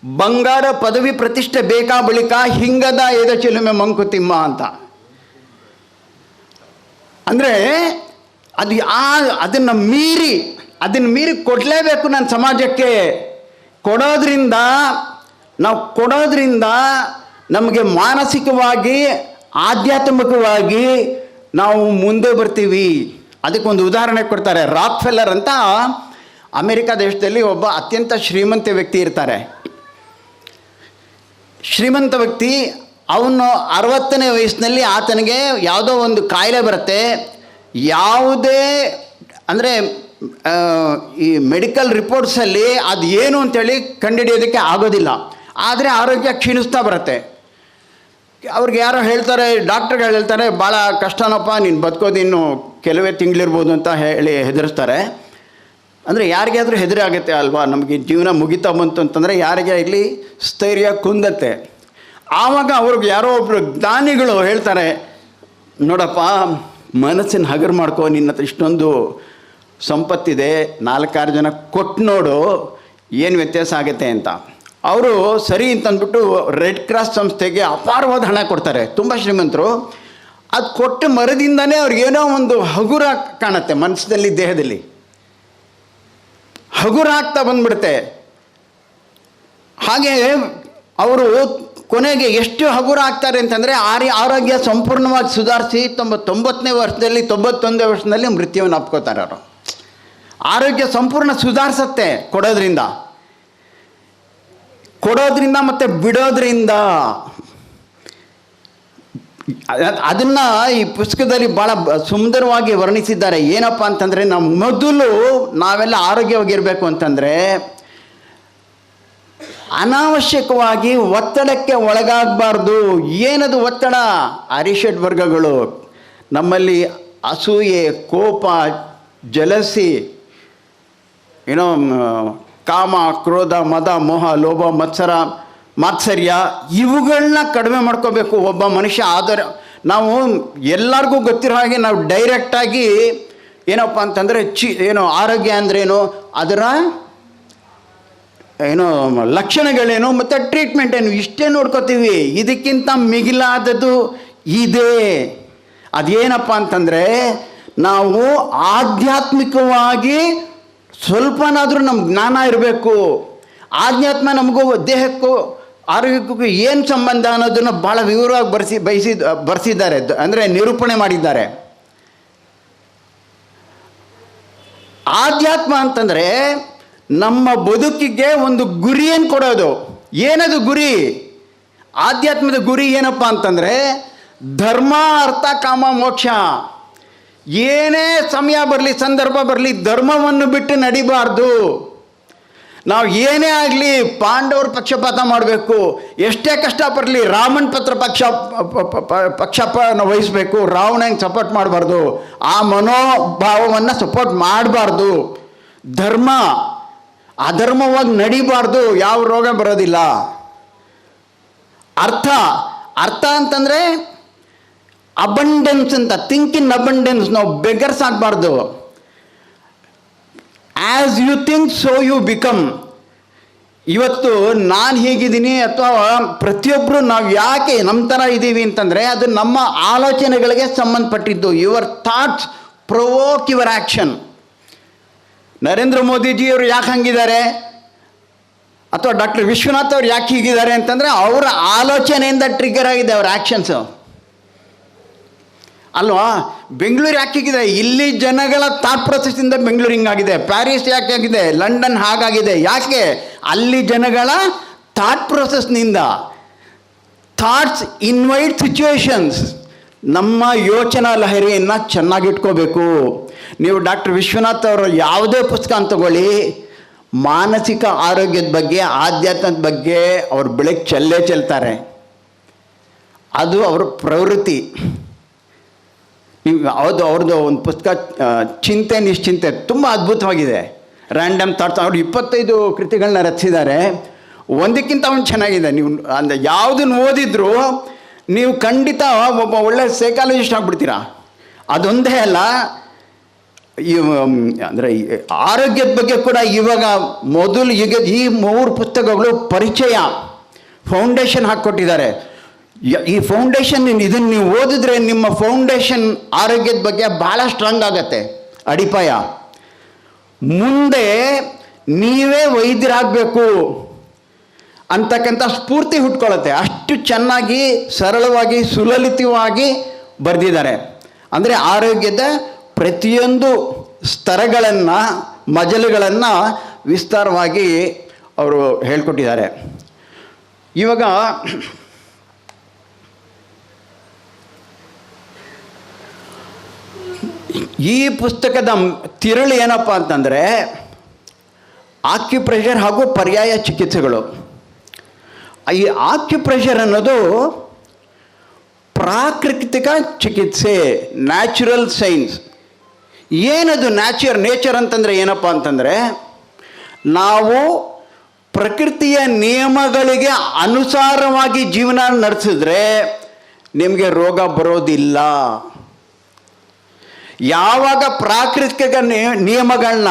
ಬಂಗಾರ ಪದವಿ ಪ್ರತಿಷ್ಠೆ ಬೇಕಾ ಬಳಿಕ, ಹಿಂಗದ ಎದ ಚಿಲುಮೆ ಮಂಕುತಿಮ್ಮ ಅಂತ. ಅಂದರೆ ಅದನ್ನು ಮೀರಿ ಕೊಡಲೇಬೇಕು ನಾನು ಸಮಾಜಕ್ಕೆ. ಕೊಡೋದ್ರಿಂದ ನಮಗೆ ಮಾನಸಿಕವಾಗಿ, ಆಧ್ಯಾತ್ಮಿಕವಾಗಿ ನಾವು ಮುಂದೆ ಬರ್ತೀವಿ. ಅದಕ್ಕೊಂದು ಉದಾಹರಣೆ ಕೊಡ್ತಾರೆ. ರಾಕ್ಫೆಲ್ಲರ್ ಅಂತ ಅಮೆರಿಕ ದೇಶದಲ್ಲಿ ಒಬ್ಬ ಅತ್ಯಂತ ಶ್ರೀಮಂತ ವ್ಯಕ್ತಿ ಇರ್ತಾರೆ. ಶ್ರೀಮಂತ ವ್ಯಕ್ತಿ, ಅವನು 60ನೇ ವಯಸ್ಸಿನಲ್ಲಿ ಆತನಿಗೆ ಯಾವುದೋ ಒಂದು ಕಾಯಿಲೆ ಬರುತ್ತೆ. ಯಾವುದೇ ಅಂದರೆ ಈ ಮೆಡಿಕಲ್ ರಿಪೋರ್ಟ್ಸಲ್ಲಿ ಅದು ಏನು ಅಂತೇಳಿ ಕಂಡುಹಿಡಿಯೋದಕ್ಕೆ ಆಗೋದಿಲ್ಲ. ಆದರೆ ಆರೋಗ್ಯ ಕ್ಷೀಣಿಸ್ತಾ ಬರುತ್ತೆ. ಅವ್ರಿಗೆ ಯಾರೋ ಹೇಳ್ತಾರೆ, ಡಾಕ್ಟರ್ಗಳು ಹೇಳ್ತಾರೆ, ಭಾಳ ಕಷ್ಟನಪ್ಪ, ನೀನು ಬದುಕೋದು ಇನ್ನು ಕೆಲವೇ ತಿಂಗಳಿರ್ಬೋದು ಅಂತ ಹೇಳಿ ಹೆದರಿಸ್ತಾರೆ. ಅಂದರೆ ಯಾರಿಗಾದರೂ ಹೆದರಿ ಆಗುತ್ತೆ ಅಲ್ವಾ, ನಮಗೆ ಜೀವನ ಮುಗಿತಾ ಬಂತು ಅಂತಂದರೆ ಯಾರಿಗೆ ಇಲ್ಲಿ ಸ್ಥೈರ್ಯ ಕುಂದತ್ತೆ. ಆವಾಗ ಅವ್ರಿಗೆ ಯಾರೋ ಒಬ್ಬರು ಜ್ಞಾನಿಗಳು ಹೇಳ್ತಾರೆ, ನೋಡಪ್ಪ ಮನಸ್ಸಿನ ಹಗರು ಮಾಡ್ಕೋ, ನಿನ್ನ ಹತ್ರ ಇಷ್ಟೊಂದು ಸಂಪತ್ತಿದೆ, 4-6 ಜನ ಕೊಟ್ಟು ನೋಡು ಏನು ವ್ಯತ್ಯಾಸ ಆಗುತ್ತೆ ಅಂತ. ಅವರು ಸರಿ ಅಂತಂದ್ಬಿಟ್ಟು ರೆಡ್ ಕ್ರಾಸ್ ಸಂಸ್ಥೆಗೆ ಅಪಾರವಾದ ಹಣ ಕೊಡ್ತಾರೆ. ತುಂಬ ಶ್ರೀಮಂತರು. ಅದು ಕೊಟ್ಟ ಮರದಿಂದನೇ ಅವ್ರಿಗೇನೋ ಒಂದು ಹಗುರ ಕಾಣುತ್ತೆ, ಮನಸ್ಸಿನಲ್ಲಿ, ದೇಹದಲ್ಲಿ ಹಗುರ ಆಗ್ತಾ ಬಂದ್ಬಿಡುತ್ತೆ. ಹಾಗೆ ಅವರು ಕೊನೆಗೆ ಎಷ್ಟು ಹಗುರ ಆಗ್ತಾರೆ ಅಂತಂದರೆ, ಆರೋಗ್ಯ ಸಂಪೂರ್ಣವಾಗಿ ಸುಧಾರಿಸಿ 90ನೇ ವರ್ಷದಲ್ಲಿ 91ನೇ ವರ್ಷದಲ್ಲಿ ಮೃತ್ಯುವನ್ನು ಅಪ್ಕೋತಾರೆ ಅವರು. ಆರೋಗ್ಯ ಸಂಪೂರ್ಣ ಸುಧಾರಿಸತ್ತೆ ಕೊಡೋದ್ರಿಂದ ಮತ್ತು ಬಿಡೋದ್ರಿಂದ. ಅದನ್ನು ಈ ಪುಸ್ತಕದಲ್ಲಿ ಭಾಳ ಸುಂದರವಾಗಿ ವರ್ಣಿಸಿದ್ದಾರೆ. ಏನಪ್ಪ ಅಂತಂದರೆ, ನಾವೆಲ್ಲ ಆರೋಗ್ಯವಾಗಿರಬೇಕು ಅಂತಂದರೆ ಅನಾವಶ್ಯಕವಾಗಿ ಒತ್ತಡಕ್ಕೆ ಒಳಗಾಗಬಾರ್ದು. ಏನದು ಒತ್ತಡ? ಅರಿಷಡ್ ವರ್ಗಗಳು ನಮ್ಮಲ್ಲಿ ಅಸೂಯೆ, ಕೋಪ, ಜಲಸಿ, ಕಾಮ, ಕ್ರೋಧ, ಮದ, ಮೋಹ, ಲೋಭ, ಮಾತ್ಸರ್ಯ ಇವುಗಳನ್ನ ಕಡಿಮೆ ಮಾಡ್ಕೋಬೇಕು ಒಬ್ಬ ಮನುಷ್ಯ. ಆದರೆ ನಾವು ಎಲ್ಲರಿಗೂ ಗೊತ್ತಿರೋ ಹಾಗೆ ನಾವು ಡೈರೆಕ್ಟಾಗಿ ಏನಪ್ಪ ಅಂತಂದರೆ ಆರೋಗ್ಯ ಅಂದ್ರೇನು, ಅದರ ಲಕ್ಷಣಗಳೇನು ಮತ್ತು ಟ್ರೀಟ್ಮೆಂಟ್ ಏನು, ಇಷ್ಟೇ ನೋಡ್ಕೋತೀವಿ. ಇದಕ್ಕಿಂತ ಮಿಗಿಲಾದದ್ದು ಇದೆ. ಅದೇನಪ್ಪ ಅಂತಂದರೆ, ನಾವು ಆಧ್ಯಾತ್ಮಿಕವಾಗಿ ಸ್ವಲ್ಪನಾದರೂ ನಮ್ಮ ಜ್ಞಾನ ಇರಬೇಕು. ಆಧ್ಯಾತ್ಮ ನಮಗೂ ದೇಹಕ್ಕೂ ಆರೋಗ್ಯಕ್ಕೂ ಏನು ಸಂಬಂಧ ಅನ್ನೋದನ್ನು ಭಾಳ ವಿವರವಾಗಿ ಬರೆಸಿದ್ದಾರೆ, ಅಂದರೆ ನಿರೂಪಣೆ ಮಾಡಿದ್ದಾರೆ. ಆಧ್ಯಾತ್ಮ ಅಂತಂದರೆ ನಮ್ಮ ಬದುಕಿಗೆ ಒಂದು ಗುರಿಯನ್ನು ಕೊಡೋದು. ಏನದು ಗುರಿ? ಆಧ್ಯಾತ್ಮದ ಗುರಿ ಏನಪ್ಪ ಅಂತಂದರೆ ಧರ್ಮ, ಅರ್ಥ, ಕಾಮ, ಮೋಕ್ಷ. ಏನೇ ಸಮಯ ಬರಲಿ, ಸಂದರ್ಭ ಬರಲಿ, ಧರ್ಮವನ್ನು ಬಿಟ್ಟು ನಡಿಬಾರ್ದು. ನಾವು ಏನೇ ಆಗಲಿ ಪಾಂಡವ್ರ ಪಕ್ಷಪಾತ ಮಾಡಬೇಕು. ಎಷ್ಟೇ ಕಷ್ಟ ಬರಲಿ ರಾಮನ ಪಕ್ಷಪಾತನ ವಹಿಸಬೇಕು. ರಾವಣಂಗೆ ಸಪೋರ್ಟ್ ಮಾಡಬಾರ್ದು. ಆ ಮನೋಭಾವವನ್ನು ಸಪೋರ್ಟ್ ಮಾಡಬಾರ್ದು. ಧರ್ಮ ಅಧರ್ಮವಾಗಿ ನಡಿಬಾರ್ದು. ಯಾವ ರೋಗ ಬರೋದಿಲ್ಲ. ಅರ್ಥ ಅಂತಂದರೆ ಅಬಂಡೆನ್ಸ್ ಅಂತ, ಥಿಂಕ್ ಇನ್ ಅಬಂಡೆನ್ಸ್. ನಾವು ಬೆಗರ್ಸ್ ಆಗಬಾರ್ದು. As you think so you become. ಇವತ್ತು ನಾನು ಹೀಗಿದ್ದೀನಿ ಅಥವಾ ಪ್ರತಿಯೊಬ್ಬರು ನಾವು ಯಾಕೆ ನಮ್ಮ ಥರ ಇದ್ದೀವಿ ಅಂತಂದರೆ ಅದು ನಮ್ಮ ಆಲೋಚನೆಗಳಿಗೆ ಸಂಬಂಧಪಟ್ಟಿದ್ದು. Your thoughts provoke your action. Narendra ಮೋದಿಜಿಯವರು ಯಾಕೆ ಹಂಗಿದ್ದಾರೆ ಅಥವಾ ಡಾಕ್ಟರ್ ವಿಶ್ವನಾಥ್ ಅವ್ರು ಯಾಕೆ ಹೀಗಿದ್ದಾರೆ ಅಂತಂದರೆ ಅವರ ಆಲೋಚನೆಯಿಂದ ಟ್ರಿಗರ್ ಆಗಿದೆ ಅವ್ರ ಆ್ಯಕ್ಷನ್ಸು ಅಲ್ವಾ. ಬೆಂಗಳೂರು ಯಾಕೆ ಹೀಗಿದೆ? ಇಲ್ಲಿ ಜನಗಳ ಥಾಟ್ ಪ್ರೊಸೆಸ್ಸಿಂದ ಬೆಂಗಳೂರು ಹಿಂಗಾಗಿದೆ. ಪ್ಯಾರಿಸ್ ಯಾಕೆ ಆಗಿದೆ? ಲಂಡನ್ ಹಾಗಾಗಿದೆ. ಯಾಕೆ? ಅಲ್ಲಿ ಜನಗಳ ಥಾಟ್ ಪ್ರೊಸೆಸ್ನಿಂದ. Thoughts invite situations. ನಮ್ಮ ಯೋಚನಾ ಲಹರಿಯನ್ನು ಚೆನ್ನಾಗಿಟ್ಕೋಬೇಕು. ನೀವು ಡಾಕ್ಟರ್ ವಿಶ್ವನಾಥ್ ಅವರ ಯಾವುದೇ ಪುಸ್ತಕ ತಗೊಳ್ಳಿ, ಮಾನಸಿಕ ಆರೋಗ್ಯದ ಬಗ್ಗೆ, ಆಧ್ಯಾತ್ಮದ ಬಗ್ಗೆ ಅವ್ರು ಬೆಳಗ್ಗೆ ಚೆಲ್ತಾರೆ. ಅದು ಅವ್ರ ಪ್ರವೃತ್ತಿ. ಹೌದು, ಅವ್ರದ್ದು ಒಂದು ಪುಸ್ತಕ ಚಿಂತೆ ನಿಶ್ಚಿಂತೆ ತುಂಬ ಅದ್ಭುತವಾಗಿದೆ. Random thoughts. ಅವರು 25 ಕೃತಿಗಳನ್ನ ರಚಿಸಿದ್ದಾರೆ. ಒಂದಕ್ಕಿಂತ ಒಂದು ಚೆನ್ನಾಗಿದೆ. ನೀವು ಅಂದರೆ ಯಾವುದನ್ನು ಓದಿದ್ರು ನೀವು ಖಂಡಿತ ಒಬ್ಬ ಒಳ್ಳೆ ಸೈಕಾಲಜಿಸ್ಟ್ ಆಗಿಬಿಡ್ತೀರಾ. ಅದೊಂದೇ ಅಲ್ಲ, ಅಂದರೆ ಆರೋಗ್ಯದ ಬಗ್ಗೆ ಕೂಡ ಇವಾಗ ಮೊದಲು ಈಗ ಈ 3 ಪುಸ್ತಕಗಳು ಪರಿಚಯ, ಫೌಂಡೇಶನ್ ಹಾಕ್ಕೊಟ್ಟಿದ್ದಾರೆ. ಈ ಫೌಂಡೇಶನ್ ಇದನ್ನು ನೀವು ಓದಿದ್ರೆ ನಿಮ್ಮ ಫೌಂಡೇಶನ್ ಆರೋಗ್ಯದ ಬಗ್ಗೆ ಭಾಳ ಸ್ಟ್ರಾಂಗ್ ಆಗುತ್ತೆ, ಅಡಿಪಾಯ. ಮುಂದೆ ನೀವೇ ವೈದ್ಯರಾಗಬೇಕು ಅಂತಕ್ಕಂಥ ಸ್ಫೂರ್ತಿ ಹುಟ್ಕೊಳ್ಳುತ್ತೆ. ಅಷ್ಟು ಚೆನ್ನಾಗಿ, ಸರಳವಾಗಿ, ಸುಲಲಿತವಾಗಿ ಬರೆದಿದ್ದಾರೆ. ಅಂದರೆ ಆರೋಗ್ಯದ ಪ್ರತಿಯೊಂದು ಸ್ತರಗಳನ್ನು, ಮಜಲುಗಳನ್ನು ವಿಸ್ತಾರವಾಗಿ ಅವರು ಹೇಳ್ಕೊಟ್ಟಿದ್ದಾರೆ. ಇವಾಗ ಈ ಪುಸ್ತಕದ ತಿರುಳು ಏನಪ್ಪ ಅಂತಂದರೆ ಆಕ್ಯುಪ್ರೆಷರ್ ಹಾಗೂ ಪರ್ಯಾಯ ಚಿಕಿತ್ಸೆಗಳು. ಈ ಆಕ್ಯುಪ್ರೆಷರ್ ಅನ್ನೋದು ಪ್ರಾಕೃತಿಕ ಚಿಕಿತ್ಸೆ, ನ್ಯಾಚುರಲ್ ಸೈನ್ಸ್. ಏನದು ನೇಚರ್ ಅಂತಂದರೆ ಏನಪ್ಪ ಅಂತಂದರೆ ನಾವು ಪ್ರಕೃತಿಯ ನಿಯಮಗಳಿಗೆ ಅನುಸಾರವಾಗಿ ಜೀವನ ನಡೆಸಿದ್ರೆ ನಿಮಗೆ ರೋಗ ಬರೋದಿಲ್ಲ. ಯಾವಾಗ ಪ್ರಾಕೃತಿಕ ನಿಯಮಗಳನ್ನ,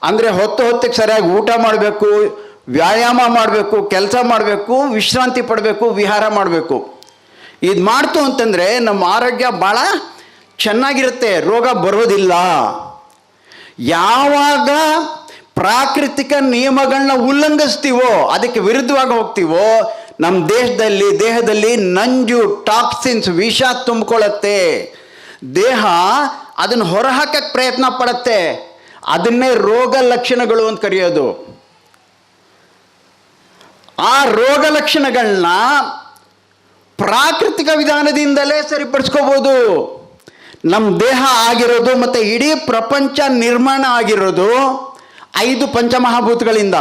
ಅಂದರೆ ಹೊತ್ತಿಗೆ ಸರಿಯಾಗಿ ಊಟ ಮಾಡಬೇಕು, ವ್ಯಾಯಾಮ ಮಾಡಬೇಕು, ಕೆಲಸ ಮಾಡಬೇಕು, ವಿಶ್ರಾಂತಿ ಪಡಬೇಕು, ವಿಹಾರ ಮಾಡಬೇಕು, ಇದು ಮಾಡ್ತು ಅಂತಂದರೆ ನಮ್ಮ ಆರೋಗ್ಯ ಭಾಳ ಚೆನ್ನಾಗಿರುತ್ತೆ, ರೋಗ ಬರೋದಿಲ್ಲ. ಯಾವಾಗ ಪ್ರಾಕೃತಿಕ ನಿಯಮಗಳನ್ನ ಉಲ್ಲಂಘಿಸ್ತೀವೋ, ಅದಕ್ಕೆ ವಿರುದ್ಧವಾಗಿ ಹೋಗ್ತೀವೋ, ನಮ್ಮ ದೇಹದಲ್ಲಿ ನಂಜು, ಟಾಕ್ಸಿನ್ಸ್, ವಿಷ ತುಂಬಿಕೊಳ್ಳುತ್ತೆ. ದೇಹ ಅದನ್ನು ಹೊರಹಾಕಕ್ಕೆ ಪ್ರಯತ್ನ ಪಡುತ್ತೆ. ಅದನ್ನೇ ರೋಗ ಲಕ್ಷಣಗಳು ಅಂತ ಕರೆಯೋದು. ಆ ರೋಗ ಲಕ್ಷಣಗಳನ್ನ ಪ್ರಾಕೃತಿಕ ವಿಧಾನದಿಂದಲೇ ಸರಿಪಡಿಸ್ಕೋಬೋದು. ನಮ್ಮ ದೇಹ ಆಗಿರೋದು ಮತ್ತು ಇಡೀ ಪ್ರಪಂಚ ನಿರ್ಮಾಣ ಆಗಿರೋದು 5 ಪಂಚಮಹಾಭೂತಗಳಿಂದ.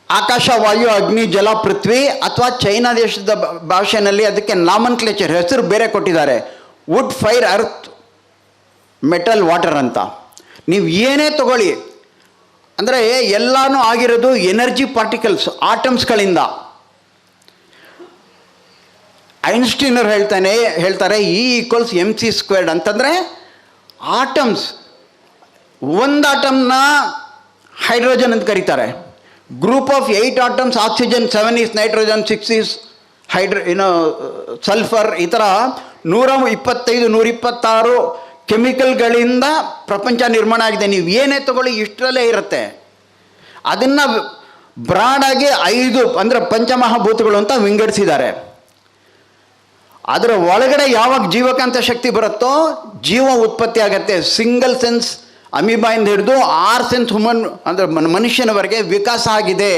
ಆಕಾಶ, ವಾಯು, ಅಗ್ನಿ, ಜಲ, ಪೃಥ್ವಿ, ಅಥವಾ ಚೈನಾ ದೇಶದ ಭಾಷೆಯಲ್ಲಿ ಅದಕ್ಕೆ ನಾಮನ್ಕ್ಲೇಚರ್, ಹೆಸರು ಬೇರೆ ಕೊಟ್ಟಿದ್ದಾರೆ. Wood, fire, earth, metal, water ಅಂತ. ನೀವು ಏನೇ ತಗೊಳ್ಳಿ, ಅಂದರೆ ಎಲ್ಲನೂ ಆಗಿರೋದು ಎನರ್ಜಿ ಪಾರ್ಟಿಕಲ್ಸ್, ಆಟಮ್ಸ್ಗಳಿಂದ. ಐನ್ಸ್ಟೀನರ್ ಹೇಳ್ತಾರೆ E=mc². ಅಂತಂದರೆ ಆಟಮ್ಸ್, ಒಂದು ಆಟಮ್ನ ಹೈಡ್ರೋಜನ್ ಅಂತ ಕರೀತಾರೆ. Group of 8 atoms, oxygen, 7 is nitrogen, 6 is sulphur. ಈ ಥರ 125, 126 ಕೆಮಿಕಲ್ಗಳಿಂದ ಪ್ರಪಂಚ ನಿರ್ಮಾಣ ಆಗಿದೆ. ನೀವು ಏನೇ ತಗೊಳ್ಳಿ ಇಷ್ಟರಲ್ಲೇ ಇರುತ್ತೆ. ಅದನ್ನು ಬ್ರಾಡಾಗಿ 5 ಅಂದರೆ ಪಂಚಮಹಾಭೂತಗಳು ಅಂತ ವಿಂಗಡಿಸಿದ್ದಾರೆ. ಅದರ ಒಳಗಡೆ ಯಾವಾಗ ಜೀವಕಾಂತ ಶಕ್ತಿ ಬರುತ್ತೋ ಜೀವ ಉತ್ಪತ್ತಿ ಆಗುತ್ತೆ. ಸಿಂಗಲ್ ಸೆನ್ಸ್ ಅಮೀಬಾಯಿಂದ ಹಿಡಿದು 6 ಸೆನ್ಸ್ ಹ್ಯೂಮನ್ ಅಂದರೆ ಮನುಷ್ಯನವರೆಗೆ ವಿಕಾಸ ಆಗಿದೆ.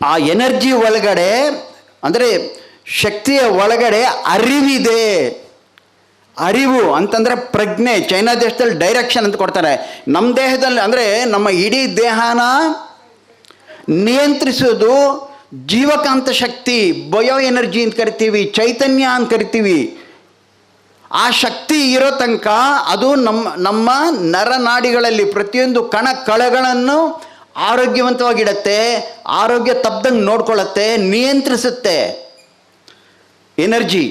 ಆ ಎನರ್ಜಿ ಒಳಗಡೆ ಅಂದರೆ ಶಕ್ತಿಯ ಒಳಗಡೆ ಅರಿವಿದೆ. ಅರಿವು ಅಂತಂದರೆ ಪ್ರಜ್ಞೆ. ಚೈನಾ ದೇಶದಲ್ಲಿ ಡೈರೆಕ್ಷನ್ ಅಂತ ಕೊಡ್ತಾರೆ. ನಮ್ಮ ದೇಹದಲ್ಲಿ ಅಂದರೆ ನಮ್ಮ ಇಡೀ ದೇಹನ ನಿಯಂತ್ರಿಸೋದು ಜೀವಕಾಂತ ಶಕ್ತಿ, ಬಯೋ ಎನರ್ಜಿ ಅಂತ ಕರಿತೀವಿ, ಚೈತನ್ಯ ಅಂತ ಕರಿತೀವಿ. ಆ ಶಕ್ತಿ ಇರೋ ತನಕ ಅದು ನಮ್ಮ ನರನಾಡಿಗಳಲ್ಲಿ ಪ್ರತಿಯೊಂದು ಕಣಗಳನ್ನು ಆರೋಗ್ಯವಂತವಾಗಿಡತ್ತೆ, ಆರೋಗ್ಯ ತಪ್ಪದಂಗೆ ನೋಡ್ಕೊಳ್ಳುತ್ತೆ, ನಿಯಂತ್ರಿಸುತ್ತೆ. ಎನರ್ಜಿ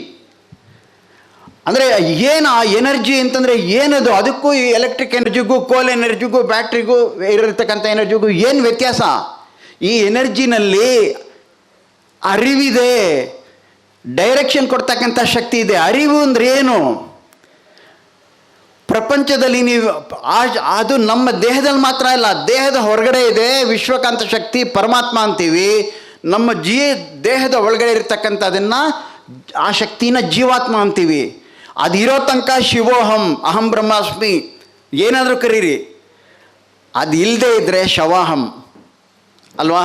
ಅಂದರೆ ಏನು ಆ ಎನರ್ಜಿ ಅಂತಂದರೆ ಏನದು? ಅದಕ್ಕೂ ಈ ಎಲೆಕ್ಟ್ರಿಕ್ ಎನರ್ಜಿಗೂ, ಕೋಲ್ ಎನರ್ಜಿಗೂ, ಬ್ಯಾಟ್ರಿಗೂ ಇರತಕ್ಕಂಥ ಎನರ್ಜಿಗೂ ಏನು ವ್ಯತ್ಯಾಸ? ಈ ಎನರ್ಜಿನಲ್ಲಿ ಅರಿವಿದೆ, ಡೈರೆಕ್ಷನ್ ಕೊಡ್ತಕ್ಕಂಥ ಶಕ್ತಿ ಇದೆ. ಅರಿವು ಅಂದರೆ ಏನು? ಪ್ರಪಂಚದಲ್ಲಿ ನೀವು ಅದು ನಮ್ಮ ದೇಹದಲ್ಲಿ ಮಾತ್ರ ಇಲ್ಲ, ದೇಹದ ಹೊರಗಡೆ ಇದೆ. ವಿಶ್ವಕಾಂತ ಶಕ್ತಿ ಪರಮಾತ್ಮ ಅಂತೀವಿ. ನಮ್ಮ ದೇಹದ ಒಳಗಡೆ ಇರತಕ್ಕಂಥದನ್ನು ಆ ಶಕ್ತಿನ ಜೀವಾತ್ಮ ಅಂತೀವಿ. ಅದಿರೋ ತನಕ ಶಿವೋಹಂ ಅಹಂ ಬ್ರಹ್ಮಾಸ್ಮಿ ಏನಾದರೂ ಕರೀರಿ. ಅದು ಇಲ್ಲದೆ ಇದ್ದರೆ ಶವಾಹಂ ಅಲ್ವಾ?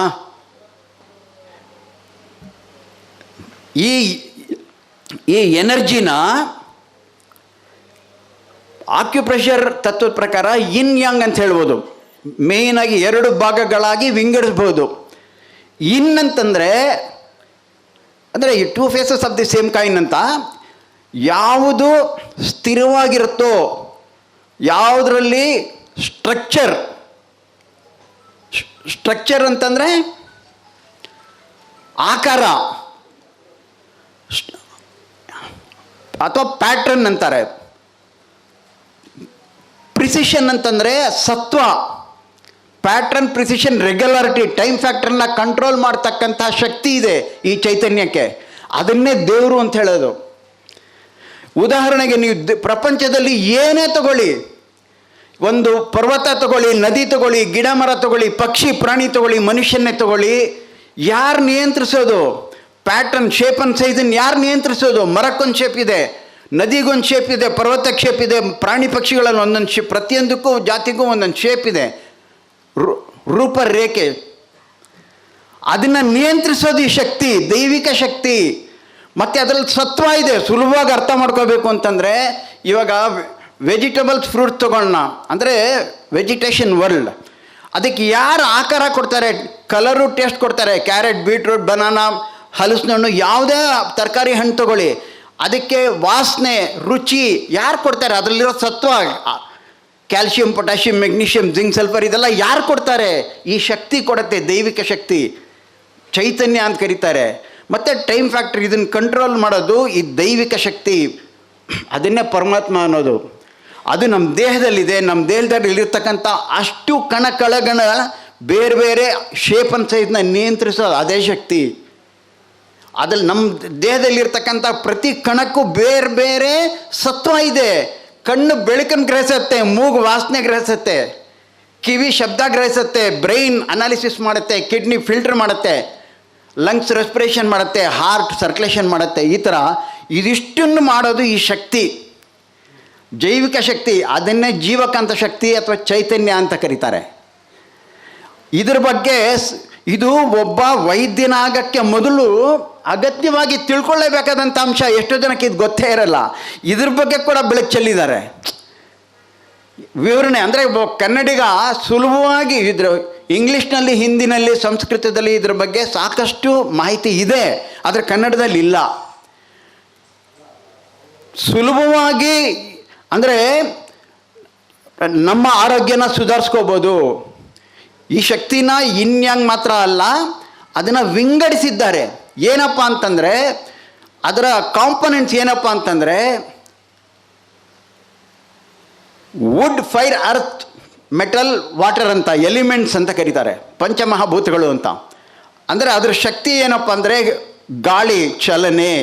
ಈ ಎನರ್ಜಿನ ಆಕ್ಯುಪ್ರೆಷರ್ ತತ್ವದ ಪ್ರಕಾರ ಇನ್ ಯಾಂಗ್ ಅಂತ ಹೇಳ್ಬೋದು. ಮೇಯ್ನಾಗಿ 2 ಭಾಗಗಳಾಗಿ ವಿಂಗಡಿಸ್ಬೋದು. ಇನ್ ಅಂತಂದರೆ ಅಂದರೆ 2 faces of the same coin ಅಂತ. ಯಾವುದು ಸ್ಥಿರವಾಗಿರುತ್ತೋ, ಯಾವುದರಲ್ಲಿ ಸ್ಟ್ರಕ್ಚರ್ ಅಂತಂದರೆ ಆಕಾರ ಅಥವಾ ಪ್ಯಾಟ್ರನ್ ಅಂತಾರೆ. ಪ್ರಿಸಿಷನ್ ಅಂತಂದರೆ ಸತ್ವ. ಪ್ಯಾಟ್ರನ್, ಪ್ರಿಸಿಷನ್, ರೆಗ್ಯುಲಾರಿಟಿ, ಟೈಮ್ ಫ್ಯಾಕ್ಟರ್ನ ಕಂಟ್ರೋಲ್ ಮಾಡ್ತಕ್ಕಂಥ ಶಕ್ತಿ ಇದೆ ಈ ಚೈತನ್ಯಕ್ಕೆ. ಅದನ್ನೇ ದೇವರು ಅಂತ ಹೇಳೋದು. ಉದಾಹರಣೆಗೆ ನೀವು ಪ್ರಪಂಚದಲ್ಲಿ ಏನೇ ತಗೊಳ್ಳಿ, ಒಂದು ಪರ್ವತ ತಗೊಳ್ಳಿ, ನದಿ ತಗೊಳ್ಳಿ, ಗಿಡ ಮರ ತಗೊಳ್ಳಿ, ಪಕ್ಷಿ ಪ್ರಾಣಿ ತಗೊಳ್ಳಿ, ಮನುಷ್ಯನ್ನೇ ತಗೊಳ್ಳಿ, ಯಾರು ನಿಯಂತ್ರಿಸೋದು? ಪ್ಯಾಟ್ರನ್, ಶೇಪ್ ಅಂಡ್ ಸೈಜನ್ನು ಯಾರು ನಿಯಂತ್ರಿಸೋದು? ಮರಕ್ಕೊಂದು ಶೇಪ್ ಇದೆ, ನದಿಗೊಂದು ಶೇಪ್ ಇದೆ, ಪರ್ವತಕ್ಕೆ ಶೇಪ್ ಇದೆ, ಪ್ರಾಣಿ ಪಕ್ಷಿಗಳಲ್ಲಿ ಒಂದೊಂದು ಶೇಪ್, ಪ್ರತಿಯೊಂದಕ್ಕೂ ಜಾತಿಗೂ ಒಂದೊಂದು ಶೇಪ್ ಇದೆ, ರೂಪರೇಖೆ. ಅದನ್ನು ನಿಯಂತ್ರಿಸೋದು ಈ ಶಕ್ತಿ, ದೈವಿಕ ಶಕ್ತಿ. ಮತ್ತು ಅದರಲ್ಲಿ ಸತ್ವ ಇದೆ. ಸುಲಭವಾಗಿ ಅರ್ಥ ಮಾಡ್ಕೋಬೇಕು ಅಂತಂದರೆ, ಇವಾಗ ವೆಜಿಟೇಬಲ್ಸ್, ಫ್ರೂಟ್ಸ್ ತಗೊಳ್ಳೋಣ ಅಂದರೆ ವೆಜಿಟೇಷನ್ ವರ್ಲ್ಡ್. ಅದಕ್ಕೆ ಯಾರು ಆಕಾರ ಕೊಡ್ತಾರೆ, ಕಲರು, ಟೇಸ್ಟ್ ಕೊಡ್ತಾರೆ? ಕ್ಯಾರೆಟ್, ಬೀಟ್ರೂಟ್, ಬನಾನಾ, ಹಲಸಿನ ಹಣ್ಣು, ಯಾವುದೇ ತರಕಾರಿ ಹಣ್ಣು ತಗೊಳ್ಳಿ, ಅದಕ್ಕೆ ವಾಸನೆ, ರುಚಿ ಯಾರು ಕೊಡ್ತಾರೆ? ಅದರಲ್ಲಿರೋ ಸತ್ವ, calcium, potassium, magnesium, zinc, sulphur ಇದೆಲ್ಲ ಯಾರು ಕೊಡ್ತಾರೆ? ಈ ಶಕ್ತಿ ಕೊಡುತ್ತೆ, ದೈವಿಕ ಶಕ್ತಿ, ಚೈತನ್ಯ ಅಂತ ಕರೀತಾರೆ. ಮತ್ತು ಟೈಮ್ ಫ್ಯಾಕ್ಟರ್, ಇದನ್ನು ಕಂಟ್ರೋಲ್ ಮಾಡೋದು ಈ ದೈವಿಕ ಶಕ್ತಿ. ಅದನ್ನೇ ಪರಮಾತ್ಮ ಅನ್ನೋದು. ಅದು ನಮ್ಮ ದೇಹದಲ್ಲಿದೆ. ನಮ್ಮ ದೇಹದಲ್ಲಿ ಇಲ್ಲಿರ್ತಕ್ಕಂಥ ಅಷ್ಟು ಕಣಗಳ ಬೇರೆ ಬೇರೆ ಶೇಪ್ ಅಂಡ್ ಸೈಜ್ನ ನಿಯಂತ್ರಿಸೋದು ಅದೇ ಶಕ್ತಿ. ಅದ್ರಲ್ಲಿ ನಮ್ಮ ದೇಹದಲ್ಲಿರ್ತಕ್ಕಂಥ ಪ್ರತಿ ಕಣಕ್ಕೂ ಬೇರೆ ಬೇರೆ ಸತ್ವ ಇದೆ. ಕಣ್ಣು ಬೆಳಕನ್ನು ಗ್ರಹಿಸುತ್ತೆ, ಮೂಗು ವಾಸನೆ ಗ್ರಹಿಸುತ್ತೆ, ಕಿವಿ ಶಬ್ದ ಗ್ರಹಿಸುತ್ತೆ, ಬ್ರೈನ್ ಅನಾಲಿಸಿಸ್ ಮಾಡುತ್ತೆ, ಕಿಡ್ನಿ ಫಿಲ್ಟರ್ ಮಾಡುತ್ತೆ, ಲಂಗ್ಸ್ ರೆಸ್ಪಿರೇಷನ್ ಮಾಡುತ್ತೆ, ಹಾರ್ಟ್ ಸರ್ಕ್ಯುಲೇಷನ್ ಮಾಡುತ್ತೆ. ಈ ಥರ ಇದಿಷ್ಟನ್ನು ಮಾಡೋದು ಈ ಶಕ್ತಿ, ಜೈವಿಕ ಶಕ್ತಿ. ಅದನ್ನೇ ಜೀವಕಾಂತ ಶಕ್ತಿ ಅಥವಾ ಚೈತನ್ಯ ಅಂತ ಕರೀತಾರೆ. ಇದ್ರ ಬಗ್ಗೆ ಇದು ಒಬ್ಬ ವೈದ್ಯನಾಗಕ್ಕೆ ಮೊದಲು ಅಗತ್ಯವಾಗಿ ತಿಳ್ಕೊಳ್ಳೇಬೇಕಾದಂಥ ಅಂಶ. ಎಷ್ಟೋ ಜನಕ್ಕೆ ಇದು ಗೊತ್ತೇ ಇರಲ್ಲ. ಇದ್ರ ಬಗ್ಗೆ ಕೂಡ ಬೆಳಕು ಚೆಲ್ಲಿದ್ದಾರೆ. ವಿವರಣೆ ಅಂದರೆ ಕನ್ನಡಿಗ ಸುಲಭವಾಗಿ ಇದ್ರ ಇಂಗ್ಲೀಷ್ನಲ್ಲಿ, ಹಿಂದಿನಲ್ಲಿ, ಸಂಸ್ಕೃತದಲ್ಲಿ ಇದ್ರ ಬಗ್ಗೆ ಸಾಕಷ್ಟು ಮಾಹಿತಿ ಇದೆ, ಆದರೆ ಕನ್ನಡದಲ್ಲಿ ಇಲ್ಲ. ಸುಲಭವಾಗಿ ಅಂದರೆ ನಮ್ಮ ಆರೋಗ್ಯನ ಸುಧಾರಿಸ್ಕೋಬೋದು. ಈ ಶಕ್ತಿನ ಇನ್ಯಾಂಗ್ ಮಾತ್ರ ಅಲ್ಲ, ಅದನ್ನು ವಿಂಗಡಿಸಿದ್ದಾರೆ. ಏನಪ್ಪ ಅಂತಂದರೆ ಅದರ ಕಾಂಪೊನೆಂಟ್ಸ್ ಏನಪ್ಪ ಅಂತಂದರೆ wood, fire, earth, metal, water ಅಂತ ಎಲಿಮೆಂಟ್ಸ್ ಅಂತ ಕರೀತಾರೆ, ಪಂಚಮಹಾಭೂತಗಳು ಅಂತ. ಅಂದರೆ ಅದರ ಶಕ್ತಿ ಏನಪ್ಪ ಅಂದರೆ ಗಾಳಿ, ಚಲನೆ,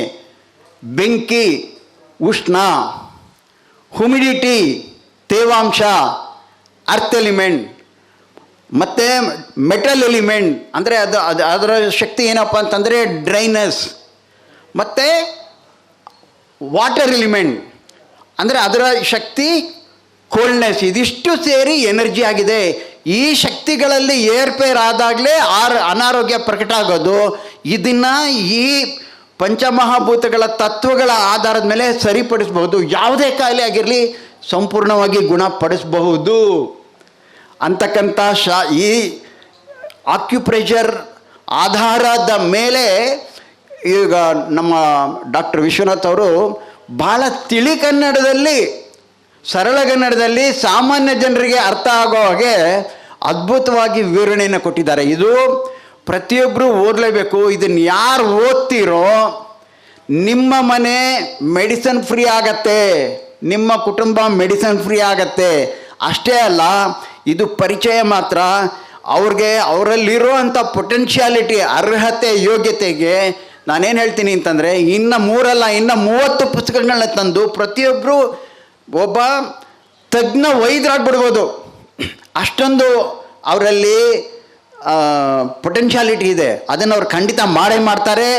ಬೆಂಕಿ, ಉಷ್ಣ, ಹ್ಯುಮಿಡಿಟಿ ತೇವಾಂಶ, ಅರ್ತ್ ಎಲಿಮೆಂಟ್, ಮತ್ತು ಮೆಟಲ್ ಎಲಿಮೆಂಟ್ ಅಂದರೆ ಅದರ ಶಕ್ತಿ ಏನಪ್ಪ ಅಂತಂದರೆ ಡ್ರೈನೆಸ್, ಮತ್ತು ವಾಟರ್ ಎಲಿಮೆಂಟ್ ಅಂದರೆ ಅದರ ಶಕ್ತಿ ಕೋಲ್ಡ್ನೆಸ್. ಇದಿಷ್ಟು ಸೇರಿ ಎನರ್ಜಿ ಆಗಿದೆ. ಈ ಶಕ್ತಿಗಳಲ್ಲಿ ಏರ್ಪೇರ್ ಆದಾಗಲೇ ಅನಾರೋಗ್ಯ ಪ್ರಕಟ ಆಗೋದು. ಇದನ್ನು ಈ ಪಂಚಮಹಾಭೂತಗಳ ತತ್ವಗಳ ಆಧಾರದ ಮೇಲೆ ಸರಿಪಡಿಸ್ಬಹುದು. ಯಾವುದೇ ಕಾಯಿಲೆ ಆಗಿರಲಿ ಸಂಪೂರ್ಣವಾಗಿ ಗುಣಪಡಿಸಬಹುದು ಅಂತಕ್ಕಂಥ ಈ ಆಕ್ಯುಪ್ರೆಷರ್ ಆಧಾರದ ಮೇಲೆ ಈಗ ನಮ್ಮ ಡಾಕ್ಟರ್ ವಿಶ್ವನಾಥ್ ಅವರು ಭಾಳ ತಿಳಿ ಕನ್ನಡದಲ್ಲಿ, ಸರಳಗನ್ನಡದಲ್ಲಿ ಸಾಮಾನ್ಯ ಜನರಿಗೆ ಅರ್ಥ ಆಗೋ ಹಾಗೆ ಅದ್ಭುತವಾಗಿ ವಿವರಣೆಯನ್ನು ಕೊಟ್ಟಿದ್ದಾರೆ. ಇದು ಪ್ರತಿಯೊಬ್ಬರು ಓದಲೇಬೇಕು. ಇದನ್ನು ಯಾರು ಓದ್ತೀರೋ ನಿಮ್ಮ ಮನೆ ಮೆಡಿಸನ್ ಫ್ರೀ ಆಗತ್ತೆ, ನಿಮ್ಮ ಕುಟುಂಬ ಮೆಡಿಸನ್ ಫ್ರೀ ಆಗತ್ತೆ. ಅಷ್ಟೇ ಅಲ್ಲ, ಇದು ಪರಿಚಯ ಮಾತ್ರ. ಅವ್ರಿಗೆ ಅವರಲ್ಲಿರುವಂಥ ಪೊಟೆನ್ಷಿಯಾಲಿಟಿ, ಅರ್ಹತೆ, ಯೋಗ್ಯತೆಗೆ ನಾನೇನು ಹೇಳ್ತೀನಿ ಅಂತಂದರೆ, ಇನ್ನು 3 ಅಲ್ಲ, ಇನ್ನು 30 ಪುಸ್ತಕಗಳನ್ನ ತಂದು ಪ್ರತಿಯೊಬ್ಬರು ಒಬ್ಬ ತಜ್ಞ ವೈದ್ಯರಾಗ್ಬಿಡ್ಬೋದು. ಅಷ್ಟೊಂದು ಅವರಲ್ಲಿ ಪೊಟೆನ್ಷಿಯಾಲಿಟಿ ಇದೆ. ಅದನ್ನು ಅವ್ರು ಖಂಡಿತ ಮಾಡೇ ಮಾಡ್ತಾರೆ.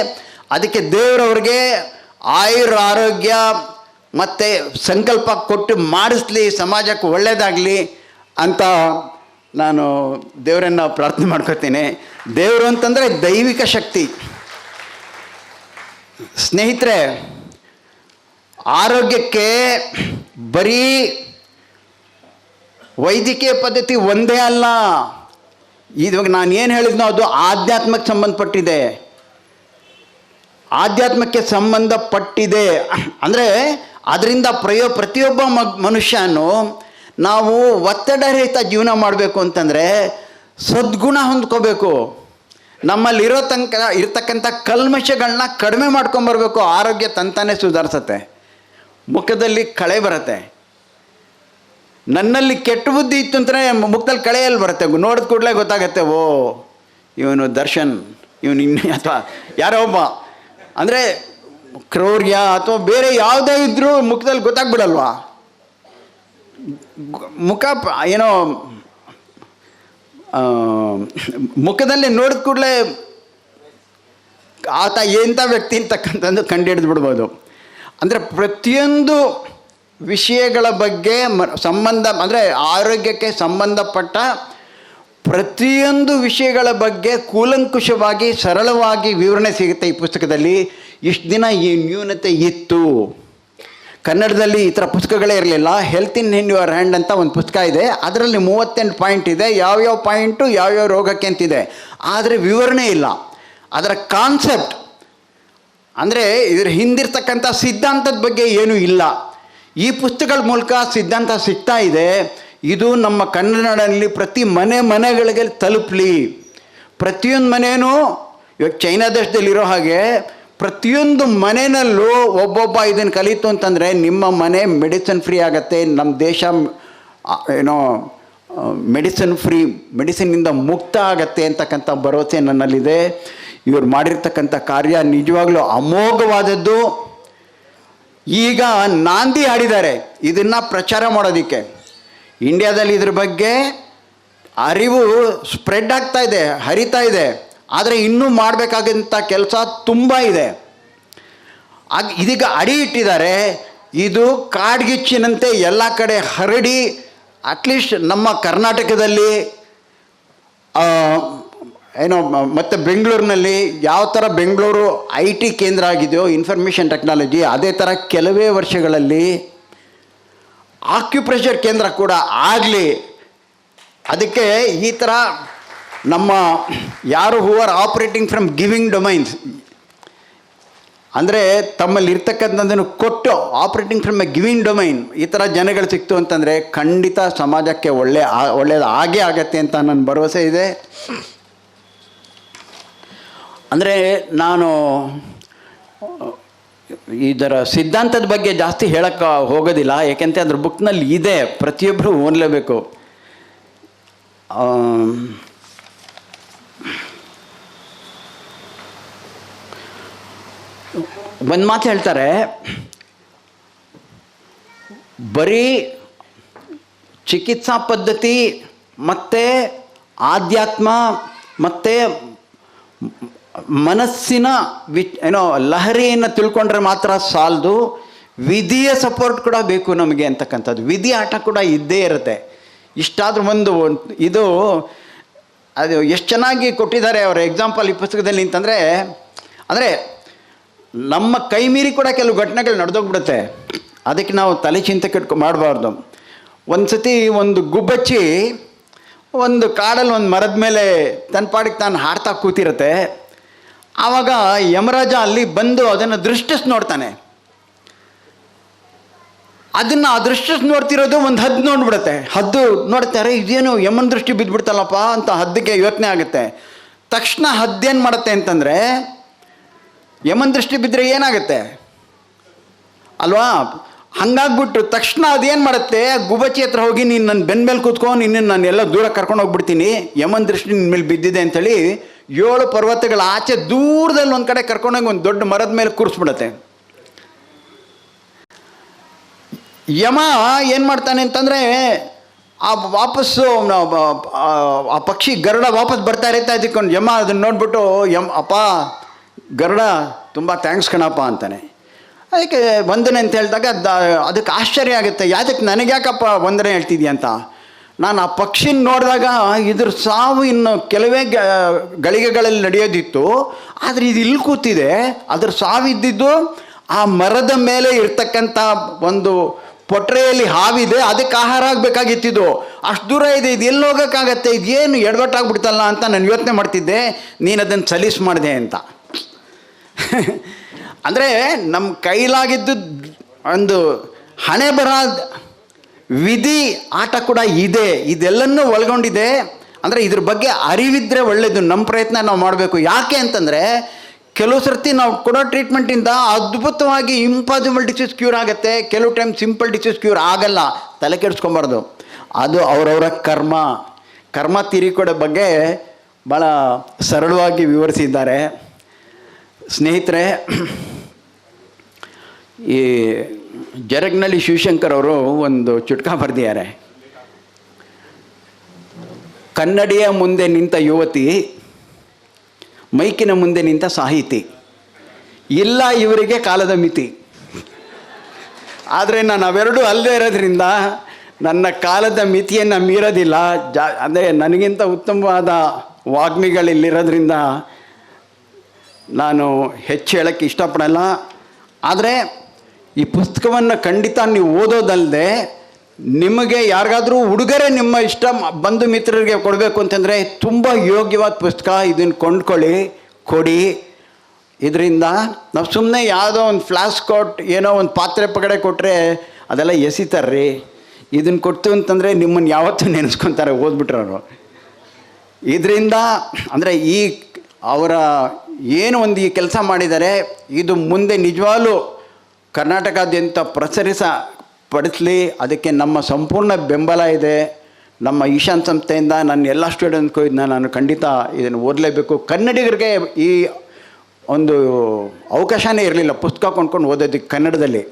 ಅದಕ್ಕೆ ದೇವರವ್ರಿಗೆ ಆರೋಗ್ಯ ಮತ್ತು ಸಂಕಲ್ಪ ಕೊಟ್ಟು ಮಾಡಿಸ್ಲಿ, ಸಮಾಜಕ್ಕೆ ಒಳ್ಳೆಯದಾಗಲಿ ಅಂತ ನಾನು ದೇವರನ್ನು ಪ್ರಾರ್ಥನೆ ಮಾಡ್ಕೊತೀನಿ. ದೇವರು ಅಂತಂದರೆ ದೈವಿಕ ಶಕ್ತಿ. ಸ್ನೇಹಿತರೆ, ಆರೋಗ್ಯಕ್ಕೆ ಬರೀ ವೈದ್ಯಕೀಯ ಪದ್ಧತಿ ಒಂದೇ ಅಲ್ಲ. ಇವಾಗ ನಾನು ಏನು ಹೇಳಿದ್ನೋ ಅದು ಆಧ್ಯಾತ್ಮಕ್ಕೆ ಸಂಬಂಧಪಟ್ಟಿದೆ. ಆಧ್ಯಾತ್ಮಕ್ಕೆ ಸಂಬಂಧಪಟ್ಟಿದೆ ಅಂದರೆ ಅದರಿಂದ ಪ್ರತಿಯೊಬ್ಬ ಮನುಷ್ಯನು ನಾವು ಒತ್ತಡರಹಿತ ಜೀವನ ಮಾಡಬೇಕು ಅಂತಂದರೆ ಸದ್ಗುಣ ಹೊಂದ್ಕೋಬೇಕು. ನಮ್ಮಲ್ಲಿರೋ ಇರ್ತಕ್ಕಂಥ ಕಲ್ಮಶಗಳನ್ನ ಕಡಿಮೆ ಮಾಡ್ಕೊಂಬರ್ಬೇಕು. ಆರೋಗ್ಯ ತಂತಾನೆ ಸುಧಾರಿಸತ್ತೆ. ಮುಖದಲ್ಲಿ ಕಳೆ ಬರುತ್ತೆ. ನನ್ನಲ್ಲಿ ಕೆಟ್ಟ ಬುದ್ಧಿ ಇತ್ತು ಅಂತಲೇ ಮುಖದಲ್ಲಿ ಕಳೆಯಲ್ಲಿ ಬರುತ್ತೆ. ನೋಡಿದ ಕೂಡಲೇ ಗೊತ್ತಾಗತ್ತೆ, ಓ ಇವನು ದರ್ಶನ್, ಇವನು ಅಥವಾ ಯಾರೋ ಒಬ್ಬ ಅಂದರೆ ಕ್ರೌರ್ಯ ಅಥವಾ ಬೇರೆ ಯಾವುದೇ ಇದ್ದರೂ ಮುಖದಲ್ಲಿ ಗೊತ್ತಾಗ್ಬಿಡಲ್ವಾ? ಮುಖ ಏನೋ ಮುಖದಲ್ಲಿ ನೋಡಿದ ಕೂಡಲೇ ಆತ ಎಂಥ ವ್ಯಕ್ತಿ ಅಂತಕ್ಕಂಥದ್ದು ಕಂಡುಹಿಡಿದು ಬಿಡ್ಬೋದು. ಅಂದರೆ ಪ್ರತಿಯೊಂದು ವಿಷಯಗಳ ಬಗ್ಗೆ ಸಂಬಂಧ ಅಂದರೆ ಆರೋಗ್ಯಕ್ಕೆ ಸಂಬಂಧಪಟ್ಟ ಪ್ರತಿಯೊಂದು ವಿಷಯಗಳ ಬಗ್ಗೆ ಕೂಲಂಕುಷವಾಗಿ ಸರಳವಾಗಿ ವಿವರಣೆ ಸಿಗುತ್ತೆ ಈ ಪುಸ್ತಕದಲ್ಲಿ. ಇಷ್ಟು ದಿನ ಈ ನ್ಯೂನತೆ ಇತ್ತು. ಕನ್ನಡದಲ್ಲಿ ಈ ಥರ ಪುಸ್ತಕಗಳೇ ಇರಲಿಲ್ಲ. ಹೆಲ್ತ್ ಇನ್ ಯುವರ್ ಹ್ಯಾಂಡ್ ಅಂತ ಒಂದು ಪುಸ್ತಕ ಇದೆ. ಅದರಲ್ಲಿ 38 ಪಾಯಿಂಟ್ ಇದೆ. ಯಾವ್ಯಾವ ಪಾಯಿಂಟು ಯಾವ್ಯಾವ ರೋಗಕ್ಕೆ ಅಂತಿದೆ. ಆದರೆ ವಿವರಣೆ ಇಲ್ಲ. ಅದರ ಕಾನ್ಸೆಪ್ಟ್ ಅಂದರೆ ಇದರ ಹಿಂದಿರ್ತಕ್ಕಂಥ ಸಿದ್ಧಾಂತದ ಬಗ್ಗೆ ಏನೂ ಇಲ್ಲ. ಈ ಪುಸ್ತಕಗಳ ಮೂಲಕ ಸಿದ್ಧಾಂತ ಸಿಗ್ತಾ ಇದೆ. ಇದು ನಮ್ಮ ಕನ್ನಡದಲ್ಲಿ ಪ್ರತಿ ಮನೆಗಳಿಗೆ ತಲುಪಲಿ. ಪ್ರತಿಯೊಂದು ಮನೆಯೂ ಇವಾಗ ಚೈನಾ ದೇಶದಲ್ಲಿರೋ ಹಾಗೆ ಪ್ರತಿಯೊಂದು ಮನೆಯಲ್ಲೂ ಒಬ್ಬೊಬ್ಬ ಇದನ್ನು ಕಲಿತು ಅಂತಂದರೆ ನಿಮ್ಮ ಮನೆ ಮೆಡಿಸಿನ್ ಫ್ರೀ ಆಗುತ್ತೆ. ನಮ್ಮ ದೇಶ ಏನೋ ಮೆಡಿಸಿನ್ನಿಂದ ಮುಕ್ತ ಆಗತ್ತೆ ಅಂತಕ್ಕಂಥ ಭರವಸೆ ನನ್ನಲ್ಲಿದೆ. ಇವರು ಮಾಡಿರ್ತಕ್ಕಂಥ ಕಾರ್ಯ ನಿಜವಾಗ್ಲೂ ಅಮೋಘವಾದದ್ದು. ಈಗ ನಾಂದಿ ಹಾಡಿದ್ದಾರೆ ಇದನ್ನು ಪ್ರಚಾರ ಮಾಡೋದಕ್ಕೆ. ಇಂಡಿಯಾದಲ್ಲಿ ಇದ್ರ ಬಗ್ಗೆ ಅರಿವು ಸ್ಪ್ರೆಡ್ ಆಗ್ತಾ ಇದೆ, ಹರಿತಾ ಇದೆ. ಆದರೆ ಇನ್ನೂ ಮಾಡಬೇಕಾದಂಥ ಕೆಲಸ ತುಂಬ ಇದೆ. ಇದೀಗ ಅಡಿ ಇಟ್ಟಿದ್ದಾರೆ. ಇದು ಕಾಡ್ಗಿಚ್ಚಿನಂತೆ ಎಲ್ಲ ಕಡೆ ಹರಡಿ ಅಟ್ಲೀಸ್ಟ್ ನಮ್ಮ ಕರ್ನಾಟಕದಲ್ಲಿ ಏನೋ ಮತ್ತು ಬೆಂಗಳೂರಿನಲ್ಲಿ ಯಾವ ಥರ ಬೆಂಗಳೂರು IT ಕೇಂದ್ರ ಆಗಿದೆಯೋ ಇನ್ಫಾರ್ಮೇಷನ್ ಟೆಕ್ನಾಲಜಿ, ಅದೇ ಥರ ಕೆಲವೇ ವರ್ಷಗಳಲ್ಲಿ ಆಕ್ಯುಪ್ರೆಷರ್ ಕೇಂದ್ರ ಕೂಡ ಆಗಲಿ. ಅದಕ್ಕೆ ಈ ಥರ ನಮ್ಮ ಯಾರು who are operating from giving domains ಅಂದರೆ ತಮ್ಮಲ್ಲಿ ಇರ್ತಕ್ಕಂಥದ್ದನ್ನು ಕೊಟ್ಟು operating from a giving domain ಈ ಥರ ಜನಗಳು ಸಿಕ್ತು ಅಂತಂದರೆ ಖಂಡಿತ ಸಮಾಜಕ್ಕೆ ಒಳ್ಳೆಯದು ಆಗೇ ಆಗತ್ತೆ ಅಂತ ನನ್ನ ಭರವಸೆ ಇದೆ. ಅಂದರೆ ನಾನು ಇದರ ಸಿದ್ಧಾಂತದ ಬಗ್ಗೆ ಜಾಸ್ತಿ ಹೇಳಕ್ಕೆ ಹೋಗೋದಿಲ್ಲ. ಏಕೆಂದರೆ ಅದ್ರ ಬುಕ್ನಲ್ಲಿ ಇದೆ, ಪ್ರತಿಯೊಬ್ಬರು ಓದಲೇಬೇಕು. ಒಂದು ಮಾತು ಹೇಳ್ತಾರೆ, ಬರೀ ಚಿಕಿತ್ಸಾ ಪದ್ಧತಿ ಮತ್ತು ಆಧ್ಯಾತ್ಮ ಮತ್ತು ಮನಸ್ಸಿನ ಲಹರಿಯನ್ನು ತಿಳ್ಕೊಂಡ್ರೆ ಮಾತ್ರ ಸಾಲದು, ವಿಧಿಯ ಸಪೋರ್ಟ್ ಕೂಡ ಬೇಕು ನಮಗೆ ಅಂತಕ್ಕಂಥದ್ದು. ವಿಧಿ ಆಟ ಕೂಡ ಇದ್ದೇ ಇರುತ್ತೆ. ಇಷ್ಟಾದರೂ ಇದು ಅದು ಎಷ್ಟು ಚೆನ್ನಾಗಿ ಕೊಟ್ಟಿದ್ದಾರೆ ಅವರ ಎಕ್ಸಾಂಪಲ್ ಈ ಪುಸ್ತಕದಲ್ಲಿ ಅಂತಂದರೆ, ಅಂದರೆ ನಮ್ಮ ಕೈ ಮೀರಿ ಕೂಡ ಕೆಲವು ಘಟನೆಗಳು ನಡೆದೋಗ್ಬಿಡುತ್ತೆ. ಅದಕ್ಕೆ ನಾವು ತಲೆ ಚಿಂತೆ ಮಾಡಬಾರ್ದು. ಒಂದು ಸತಿ ಒಂದು ಗುಬ್ಬಚ್ಚಿ ಒಂದು ಕಾಡಲ್ಲಿ ಒಂದು ಮರದ ಮೇಲೆ ತನ್ನ ಪಾಡಿಗೆ ತಾನು ಹಾಡ್ತಾ ಕೂತಿರುತ್ತೆ. ಆವಾಗ ಯಮರಾಜ ಅಲ್ಲಿ ಬಂದು ಅದನ್ನು ದೃಷ್ಟಿಸಿ ನೋಡ್ತಾನೆ. ಅದನ್ನು ಆ ದೃಷ್ಟಿಸಿ ನೋಡ್ತಿರೋದು ಒಂದು ಹದ್ದು ನೋಡ್ಬಿಡುತ್ತೆ. ಹದ್ದು ನೋಡ್ತಾರೆ, ಇದೇನು ಯಮನ ದೃಷ್ಟಿ ಬಿದ್ದುಬಿಡ್ತಲ್ಲಪ್ಪ ಅಂತ ಹದ್ದಿಗೆ ಯೋಚನೆ ಆಗುತ್ತೆ. ತಕ್ಷಣ ಹದ್ದೇನು ಮಾಡುತ್ತೆ ಅಂತಂದರೆ, ಯಮನ ದೃಷ್ಟಿ ಬಿದ್ದರೆ ಏನಾಗುತ್ತೆ ಅಲ್ವಾ, ಹಂಗಾಗ್ಬಿಟ್ಟು ತಕ್ಷಣ ಅದೇನು ಮಾಡುತ್ತೆ, ಗುಬ್ಬಚ್ಚಿ ಹತ್ರ ಹೋಗಿ ನೀನು ನನ್ನ ಬೆನ್ನ ಮೇಲೆ ಕೂತ್ಕೊಂಡು ನಿನ್ನ ನಾನು ಎಲ್ಲ ದೂರ ಕರ್ಕೊಂಡು ಹೋಗ್ಬಿಡ್ತೀನಿ, ಯಮನ ದೃಷ್ಟಿ ನಿನ್ನ ಮೇಲೆ ಬಿದ್ದಿದೆ ಅಂಥೇಳಿ 7 ಪರ್ವತಗಳ ಆಚೆ ದೂರದಲ್ಲಿ ಒಂದು ಕಡೆ ಕರ್ಕೊಂಡೋಗಿ ಒಂದು ದೊಡ್ಡ ಮರದ ಮೇಲೆ ಕೂರಿಸ್ಬಿಡುತ್ತೆ. ಯಮ ಏನು ಮಾಡ್ತಾನೆ ಅಂತಂದರೆ, ವಾಪಸ್ಸು ಆ ಪಕ್ಷಿ ಗರುಡ ವಾಪಸ್ ಬರ್ತಾ ಇರುತ್ತೆ. ಅದಕ್ಕೊಂದು ಯಮ ಅದನ್ನು ನೋಡ್ಬಿಟ್ಟು ಅಪ್ಪ ಗರುಡ ತುಂಬ ಥ್ಯಾಂಕ್ಸ್ ಕಣಪ್ಪ ಅಂತಾನೆ. ಅದಕ್ಕೆ ವಂದನೆ ಅಂತ ಹೇಳಿದಾಗ ಅದಕ್ಕೆ ಆಶ್ಚರ್ಯ ಆಗುತ್ತೆ, ಯಾತಕ್ಕೆ ನನಗೆ ಯಾಕಪ್ಪ ವಂದನೆ ಹೇಳ್ತಿದ್ಯಾ ಅಂತ. ನಾನು ಆ ಪಕ್ಷಿನ ನೋಡಿದಾಗ ಇದ್ರ ಸಾವು ಇನ್ನು ಕೆಲವೇ ಗಳಿಗೆಗಳಲ್ಲಿ ನಡೆಯೋದಿತ್ತು, ಆದರೆ ಇದು ಇಲ್ಲಿ ಕೂತಿದೆ. ಅದ್ರ ಸಾವಿದ್ದಿದ್ದು ಆ ಮರದ ಮೇಲೆ ಇರ್ತಕ್ಕಂಥ ಒಂದು ಪೊಟ್ರೆಯಲ್ಲಿ ಹಾವಿದೆ, ಅದಕ್ಕೆ ಆಹಾರ ಆಗಬೇಕಾಗಿತ್ತಿದ್ದು. ಅಷ್ಟು ದೂರ ಇದೆ, ಇದು ಎಲ್ಲಿ ಹೋಗೋಕ್ಕಾಗತ್ತೆ, ಇದೇನು ಎಡವಟ್ಟಾಗ್ಬಿಡ್ತಲ್ಲ ಅಂತ ನಾನು ಯೋಚನೆ ಮಾಡ್ತಿದ್ದೆ, ನೀನು ಅದನ್ನು ಸಲೀಸ್ ಮಾಡಿದೆ ಅಂತ. ಅಂದರೆ ನಮ್ಮ ಕೈಲಾಗಿದ್ದು ಒಂದು ಹಣೆ ಬರ ವಿಧಿ ಆಟ ಕೂಡ ಇದೆ, ಇದೆಲ್ಲನೂ ಒಳಗೊಂಡಿದೆ. ಅಂದರೆ ಇದ್ರ ಬಗ್ಗೆ ಅರಿವಿದ್ದರೆ ಒಳ್ಳೆಯದು. ನಮ್ಮ ಪ್ರಯತ್ನ ನಾವು ಮಾಡಬೇಕು. ಯಾಕೆ ಅಂತಂದರೆ, ಕೆಲವು ಸರ್ತಿ ನಾವು ಕೊಡೋ ಟ್ರೀಟ್ಮೆಂಟಿಂದ ಅದ್ಭುತವಾಗಿ ಇಂಪಾಸಿಬಲ್ ಡಿಸೀಸ್ ಕ್ಯೂರ್ ಆಗುತ್ತೆ, ಕೆಲವು ಟೈಮ್ ಸಿಂಪಲ್ ಡಿಸೀಸ್ ಕ್ಯೂರ್ ಆಗಲ್ಲ. ತಲೆ ಕೆಡಿಸ್ಕೊಬಾರ್ದು. ಅದು ಅವರವರ ಕರ್ಮ ತೀರಿಕೊಡೋ ಬಗ್ಗೆ ಭಾಳ ಸರಳವಾಗಿ ವಿವರಿಸಿದ್ದಾರೆ. ಸ್ನೇಹಿತರೆ, ಈ ಜರಗ್ನಳ್ಳಿ ಶಿವಶಂಕರ್ ಅವರು ಒಂದು ಚುಟ್ಕ ಬರೆದಿದ್ದಾರೆ. ಕನ್ನಡಿಯ ಮುಂದೆ ನಿಂತ ಯುವತಿ, ಮೈಕಿನ ಮುಂದೆ ನಿಂತ ಸಾಹಿತಿ, ಇಲ್ಲ ಇವರಿಗೆ ಕಾಲದ ಮಿತಿ. ಆದರೆ ನಾನು ಅವೆರಡೂ ಅಲ್ಲದೆ ಇರೋದ್ರಿಂದ ನನ್ನ ಕಾಲದ ಮಿತಿಯನ್ನು ಮೀರೋದಿಲ್ಲ. ಅಂದರೆ ನನಗಿಂತ ಉತ್ತಮವಾದ ವಾಗ್ಮಿಗಳಿಲ್ಲಿರೋದ್ರಿಂದ ನಾನು ಹೆಚ್ಚು ಹೇಳೋಕ್ಕೆ ಇಷ್ಟಪಡಲ್ಲ. ಆದರೆ ಈ ಪುಸ್ತಕವನ್ನು ಖಂಡಿತ ನೀವು ಓದೋದಲ್ಲದೆ, ನಿಮಗೆ ಯಾರಿಗಾದರೂ ಉಡುಗೊರೆ ನಿಮ್ಮ ಇಷ್ಟ ಬಂಧು ಮಿತ್ರರಿಗೆ ಕೊಡಬೇಕು ಅಂತಂದರೆ ತುಂಬ ಯೋಗ್ಯವಾದ ಪುಸ್ತಕ. ಇದನ್ನು ಕೊಂಡ್ಕೊಳ್ಳಿ, ಕೊಡಿ. ಇದರಿಂದ ನಾವು ಸುಮ್ಮನೆ ಯಾವುದೋ ಒಂದು ಫ್ಲಾಸ್ ಏನೋ ಒಂದು ಪಾತ್ರೆ ಪಗಡೆ ಕೊಟ್ಟರೆ ಅದೆಲ್ಲ ಎಸಿತಾರ್ರಿ. ಇದನ್ನು ಕೊಡ್ತು ಅಂತಂದರೆ ನಿಮ್ಮನ್ನು ಯಾವತ್ತೂ ನೆನೆಸ್ಕೊತಾರೆ ಓದ್ಬಿಟ್ರವರು. ಇದರಿಂದ ಅಂದರೆ ಅವರ ಏನು ಒಂದು ಈ ಕೆಲಸ ಮಾಡಿದ್ದಾರೆ, ಇದು ಮುಂದೆ ನಿಜವಾಗ್ಲೂ ಕರ್ನಾಟಕಾದ್ಯಂತ ಪಡಿಸಲಿ. ಅದಕ್ಕೆ ನಮ್ಮ ಸಂಪೂರ್ಣ ಬೆಂಬಲ ಇದೆ. ನಮ್ಮ ಈಶಾನ್ ಸಂಸ್ಥೆಯಿಂದ ನನ್ನ ಎಲ್ಲ ಸ್ಟೂಡೆಂಟ್ಗೂ ಇದನ್ನ ನಾನು ಖಂಡಿತ ಇದನ್ನು ಓದಲೇಬೇಕು. ಕನ್ನಡಿಗರಿಗೆ ಈ ಒಂದು ಅವಕಾಶನೇ ಇರಲಿಲ್ಲ ಪುಸ್ತಕ ಕೊಂಡ್ಕೊಂಡು ಓದೋದಕ್ಕೆ. ಕನ್ನಡದಲ್ಲಿ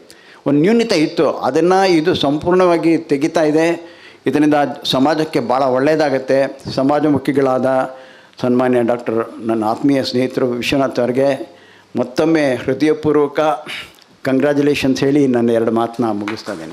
ಒಂದು ನ್ಯೂನತೆ ಇತ್ತು, ಅದನ್ನು ಇದು ಸಂಪೂರ್ಣವಾಗಿ ತೆಗಿತಾ ಇದೆ. ಇದರಿಂದ ಸಮಾಜಕ್ಕೆ ಭಾಳ ಒಳ್ಳೆಯದಾಗತ್ತೆ. ಸಮಾಜಮುಖಿಗಳಾದ ಸನ್ಮಾನ್ಯ ಡಾಕ್ಟರ್ ನನ್ನ ಆತ್ಮೀಯ ಸ್ನೇಹಿತರು ವಿಶ್ವನಾಥ್ ಅವರಿಗೆ ಮತ್ತೊಮ್ಮೆ ಹೃದಯಪೂರ್ವಕ ಕಂಗ್ರ್ಯಾಚುಲೇಷನ್ಸ್ ಹೇಳಿ ನನ್ನ 2 ಮಾತನ್ನ ಮುಗಿಸ್ತಾ ಇದ್ದೇನೆ.